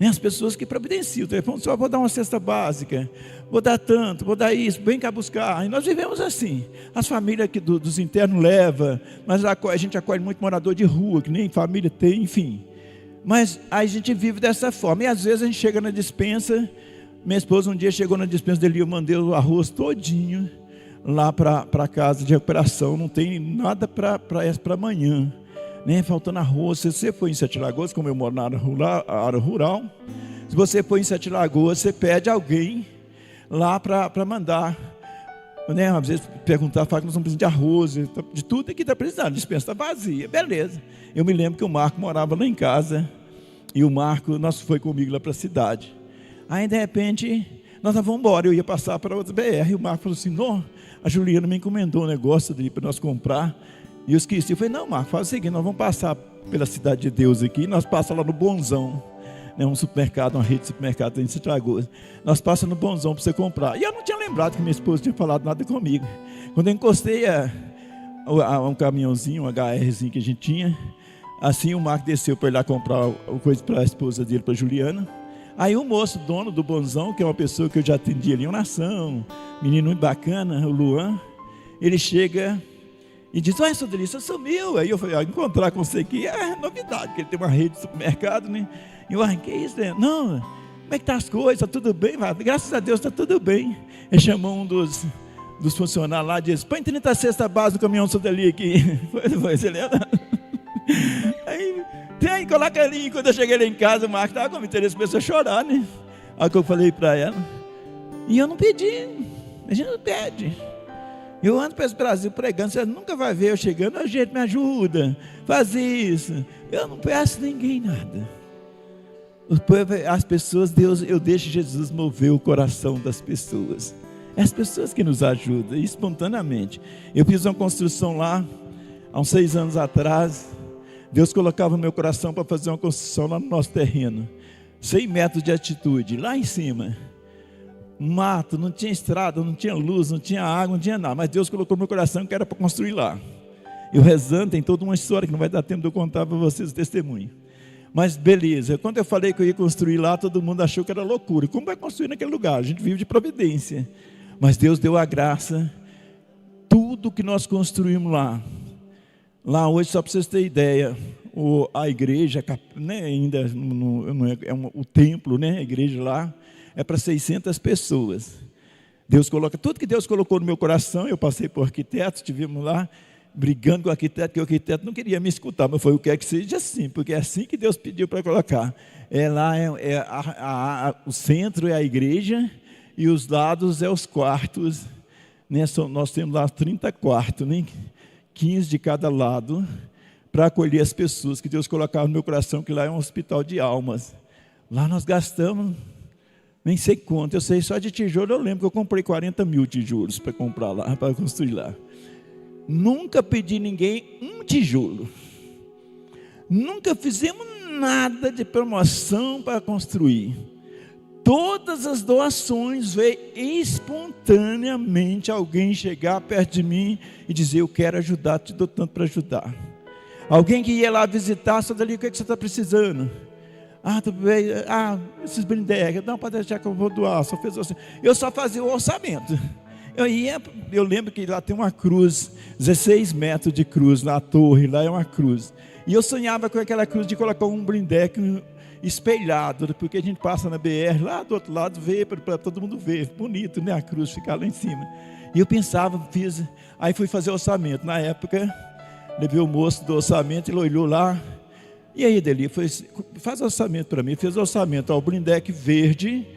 As pessoas que providenciam, o telefone, só vou dar uma cesta básica, vou dar tanto, vou dar isso, vem cá buscar. E nós vivemos assim. As famílias que dos internos levam, mas a gente acolhe muito morador de rua, que nem família tem, enfim. Mas aí a gente vive dessa forma. E às vezes a gente chega na despensa. Minha esposa um dia chegou na despensa dele, eu mandei o arroz todinho lá para a casa de recuperação, não tem nada para amanhã. né, faltando arroz. Se você for em Sete Lagoas, como eu moro na área rural, se você for em Sete Lagoas, você pede alguém lá para mandar, né, às vezes perguntar, fala que nós não precisamos de arroz, de tudo que está precisando, a dispensa está vazia, beleza. Eu me lembro que o Marco morava lá em casa, e o Marco, nós foi comigo lá para a cidade. Aí de repente, nós vamos embora, eu ia passar para outra BR, e o Marco falou assim, não, a Juliana me encomendou um negócio para nós comprar, e eu esqueci. Eu falei, não, Marco, faz o seguinte, nós vamos passar pela Cidade de Deus aqui, nós passamos lá no Bonzão, né, um supermercado, uma rede de supermercado em Sete Lagoas. Nós passamos no Bonzão para você comprar. E eu não tinha lembrado que minha esposa tinha falado nada comigo. Quando eu encostei um caminhãozinho, um HRzinho que a gente tinha, assim o Marco desceu para ir lá comprar coisa para a esposa dele, para a Juliana. Aí o moço, dono do Bonzão, que é uma pessoa que eu já atendi ali em Nação, menino muito bacana, o Luan, ele chega e diz, ué, seu Delícia, sumiu. Aí eu falei, encontrar com você aqui é novidade, porque ele tem uma rede de supermercado, né? E eu, que isso, né? Não, como é que tá as coisas? Está tudo bem? Graças a Deus está tudo bem. Ele chamou um dos funcionários lá e disse, põe 30 cestas base do caminhão seu Deli aqui. Foi, você lembra? Aí, coloca ali. Quando eu cheguei lá em casa, o Marco estava com interesse, começou a chorar, né? Aí que eu falei para ela, e eu não pedi, a gente não pede. Eu ando para esse Brasil pregando, você nunca vai ver eu chegando, a gente me ajuda, faz isso. Eu não peço a ninguém nada. As pessoas, Deus, eu deixo Jesus mover o coração das pessoas. É as pessoas que nos ajudam, espontaneamente. Eu fiz uma construção lá, há uns 6 anos atrás. Deus colocava no meu coração para fazer uma construção lá no nosso terreno. 100 metros de altitude, lá em cima. Mato, não tinha estrada, não tinha luz, não tinha água, não tinha nada. Mas Deus colocou no meu coração que era para construir lá. Eu rezando, tem toda uma história que não vai dar tempo de eu contar para vocês o testemunho. Mas beleza, quando eu falei que eu ia construir lá, todo mundo achou que era loucura. Como vai construir naquele lugar? A gente vive de providência. Mas Deus deu a graça. Tudo que nós construímos lá hoje, só para vocês terem ideia, a igreja, né, ainda não é o templo, né, a igreja lá, é para 600 pessoas. Deus coloca, tudo que Deus colocou no meu coração, eu passei por arquiteto, estivemos lá, brigando com o arquiteto, que o arquiteto não queria me escutar, mas foi o que é que seja assim, porque é assim que Deus pediu para colocar. O centro é a igreja e os lados é os quartos, né? Nós temos lá 30 quartos, né? 15 de cada lado, para acolher as pessoas que Deus colocava no meu coração, que lá é um hospital de almas. Lá nós gastamos, nem sei quanto, eu sei, só de tijolo eu lembro que eu comprei 40 mil tijolos para comprar lá, para construir lá. Nunca pedi ninguém um tijolo. Nunca fizemos nada de promoção para construir. Todas as doações veio espontaneamente alguém chegar perto de mim e dizer, eu quero ajudar, te dou tanto para ajudar. Alguém que ia lá visitar, só dali, o que você está precisando? Tudo bem, esses brindex, não, pode deixar que eu vou doar, só fez assim. Eu só fazia o orçamento. Eu lembro que lá tem uma cruz, 16 metros de cruz na torre, lá é uma cruz. E eu sonhava com aquela cruz de colocar um blindex espelhado, porque a gente passa na BR, lá do outro lado, vê, para todo mundo ver, bonito, né, a cruz ficar lá em cima. E eu pensava, aí fui fazer orçamento. Na época, levei o moço do orçamento, ele olhou lá, e aí, Deli, faz orçamento para mim, fez orçamento, o blindex verde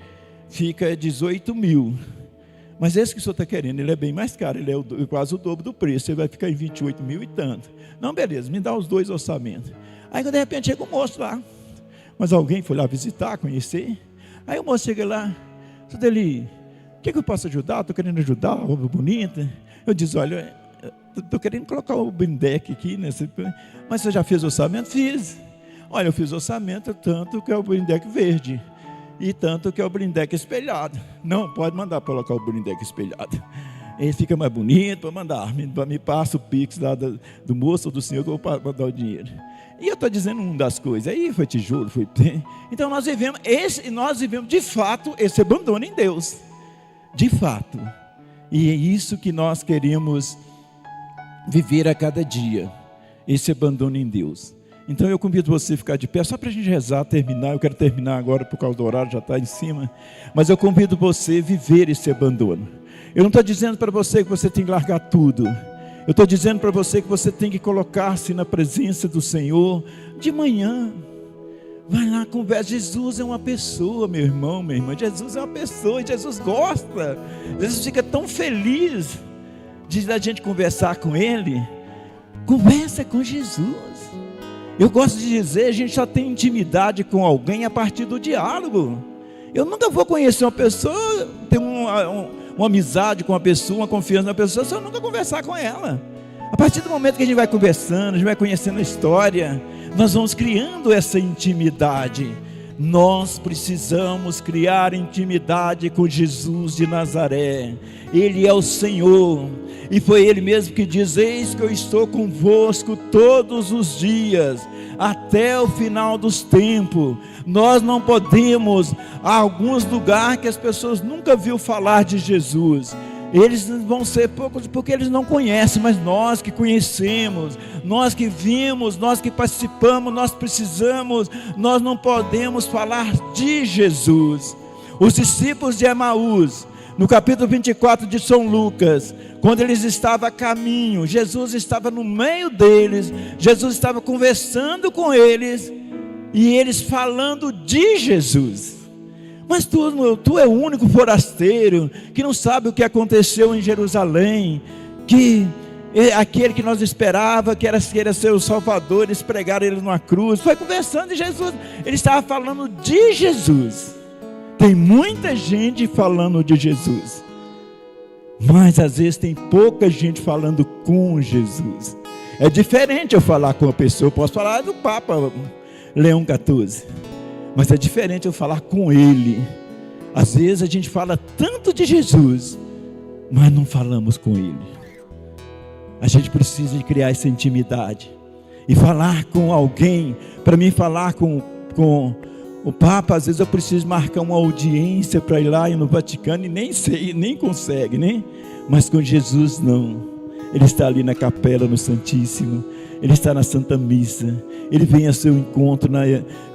fica 18 mil. Mas esse que o senhor está querendo, ele é bem mais caro, ele é quase o dobro do preço, ele vai ficar em 28 mil e tanto. Não, beleza, me dá os 2 orçamentos. Aí, de repente, chega o moço lá, mas alguém foi lá visitar, conhecer. Aí o moço chega lá, senhor Deli, o que eu posso ajudar? Estou querendo ajudar, roupa bonita. Eu disse, olha, estou querendo colocar o blindex aqui, né? Mas você já fez orçamento? Fiz. Olha, eu fiz orçamento tanto que é o blindex verde. E tanto que é o blindex espelhado. Não, pode mandar para colocar o blindex espelhado. Ele fica mais bonito, para mandar. Me passa o pix lá do moço ou do senhor que eu vou mandar o dinheiro. E eu estou dizendo uma das coisas. Aí foi tijolo, foi... Então nós vivemos de fato esse abandono em Deus. De fato. E é isso que nós queremos viver a cada dia. Esse abandono em Deus. Então eu convido você a ficar de pé, só para a gente rezar, terminar. Eu quero terminar agora por causa do horário, já está em cima. Mas eu convido você a viver esse abandono. Eu não estou dizendo para você que você tem que largar tudo. Eu estou dizendo para você que você tem que colocar-se na presença do Senhor de manhã. Vai lá, conversa. Jesus é uma pessoa, meu irmão, minha irmã. Jesus é uma pessoa e Jesus gosta. Jesus fica tão feliz de a gente conversar com Ele. Conversa com Jesus. Eu gosto de dizer, a gente só tem intimidade com alguém a partir do diálogo. Eu nunca vou conhecer uma pessoa, ter uma amizade com uma pessoa, uma confiança na pessoa, se eu nunca conversar com ela. A partir do momento que a gente vai conversando, a gente vai conhecendo a história, nós vamos criando essa intimidade. Nós precisamos criar intimidade com Jesus de Nazaré. Ele é o Senhor, e foi Ele mesmo que diz: eis que eu estou convosco todos os dias, até o final dos tempos. Nós não podemos, há alguns lugares que as pessoas nunca viram falar de Jesus. Eles vão ser poucos porque eles não conhecem, mas nós que conhecemos, nós que vimos, nós que participamos, nós não podemos falar de Jesus. Os discípulos de Emaús, no capítulo 24 de São Lucas, quando eles estavam a caminho, Jesus estava no meio deles, Jesus estava conversando com eles, e eles falando de Jesus. Mas tu é o único forasteiro que não sabe o que aconteceu em Jerusalém, que aquele que nós esperava, que era ser o Salvador, eles pregaram ele numa cruz. Foi conversando de Jesus, ele estava falando de Jesus. Tem muita gente falando de Jesus, mas às vezes tem pouca gente falando com Jesus. É diferente eu falar com uma pessoa, eu posso falar do Papa Leão XIV, mas é diferente eu falar com Ele. Às vezes a gente fala tanto de Jesus, mas não falamos com Ele. A gente precisa de criar essa intimidade e falar com alguém. Para mim falar com o Papa, às vezes eu preciso marcar uma audiência para ir lá no Vaticano e nem sei, nem consegue, né? Mas com Jesus não. Ele está ali na capela, no Santíssimo. Ele está na Santa Missa. Ele vem ao seu encontro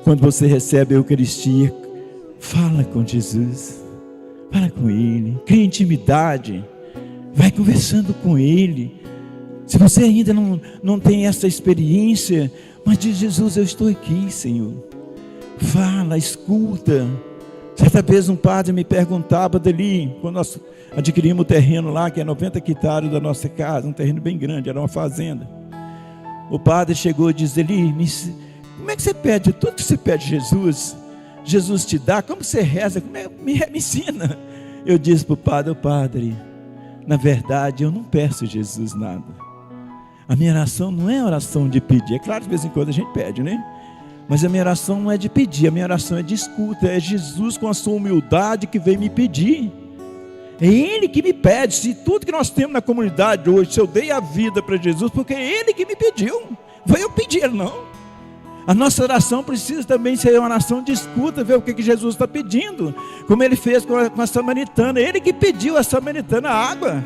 quando você recebe a Eucaristia. Fala com Jesus. Fala com Ele. Cria intimidade. Vai conversando com Ele. Se você ainda não tem essa experiência, mas diz: Jesus, eu estou aqui, Senhor. Fala, escuta. Certa vez um padre me perguntava dali, quando nós adquirimos o terreno lá, que é 90 hectares da nossa casa, um terreno bem grande, era uma fazenda. O padre chegou e disse: Eli, como é que você pede? Tudo que você pede Jesus, Jesus te dá. Como você reza? Me ensina. Eu disse para o padre: Padre, na verdade eu não peço Jesus nada. A minha oração não é oração de pedir. É claro que de vez em quando a gente pede, né? Mas a minha oração não é de pedir, a minha oração é de escuta. É Jesus com a sua humildade que vem me pedir. É Ele que me pede. Se tudo que nós temos na comunidade hoje, se eu dei a vida para Jesus, porque é Ele que me pediu, foi eu pedir, não. A nossa oração precisa também ser uma oração de escuta, ver o que Jesus está pedindo, como Ele fez com a samaritana. Ele que pediu a samaritana água.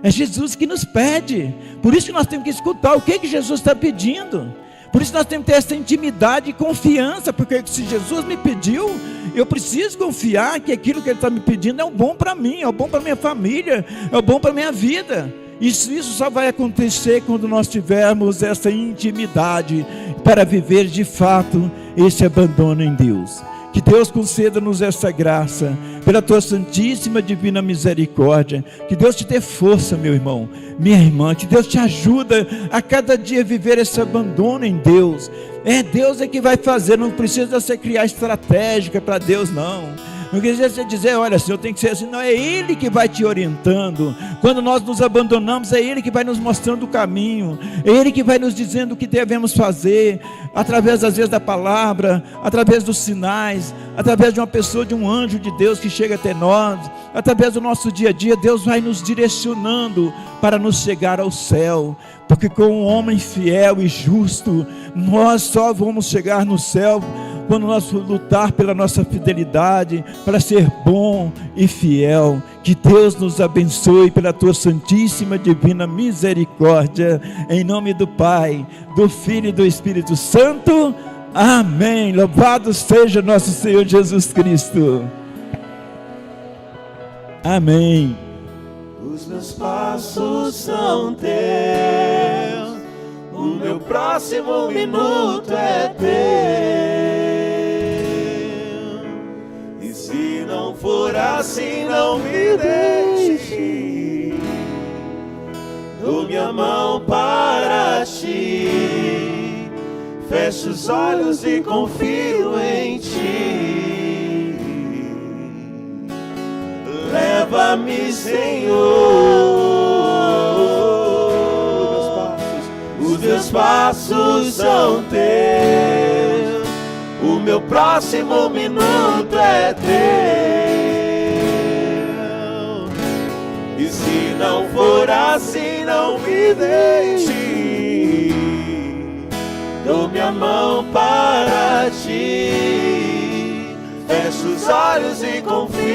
É Jesus que nos pede. Por isso que nós temos que escutar o que Jesus está pedindo. Por isso nós temos que ter essa intimidade e confiança, porque se Jesus me pediu, eu preciso confiar que aquilo que Ele está me pedindo é o bom para mim, é o bom para minha família, é o bom para minha vida. Isso só vai acontecer quando nós tivermos essa intimidade para viver de fato esse abandono em Deus. Que Deus conceda-nos essa graça, pela Tua santíssima divina misericórdia. Que Deus te dê força, meu irmão, minha irmã. Que Deus te ajuda a cada dia viver esse abandono em Deus. Deus é que vai fazer, não precisa você criar estratégia para Deus, não. Não quer dizer você dizer: olha, Senhor, tem que ser assim. Não, é Ele que vai te orientando. Quando nós nos abandonamos, é Ele que vai nos mostrando o caminho. É Ele que vai nos dizendo o que devemos fazer, através às vezes da palavra, através dos sinais, através de uma pessoa, de um anjo de Deus que chega até nós, através do nosso dia a dia. Deus vai nos direcionando para nos chegar ao céu, porque com um homem fiel e justo, nós só vamos chegar no céu quando nós lutar pela nossa fidelidade, para ser bom e fiel. Que Deus nos abençoe pela Tua santíssima divina misericórdia, em nome do Pai, do Filho e do Espírito Santo. Amém. Louvado seja nosso Senhor Jesus Cristo. Amém. Os meus passos são teus, o meu próximo minuto é teu. E se não for assim, não me deixe, dou minha mão para ti, fecho os olhos e confio em ti. Leva-me, Senhor, os teus passos são teus, o meu próximo minuto é teu. E se não for assim, não me deixe, dou minha mão para ti, fecho os olhos e confio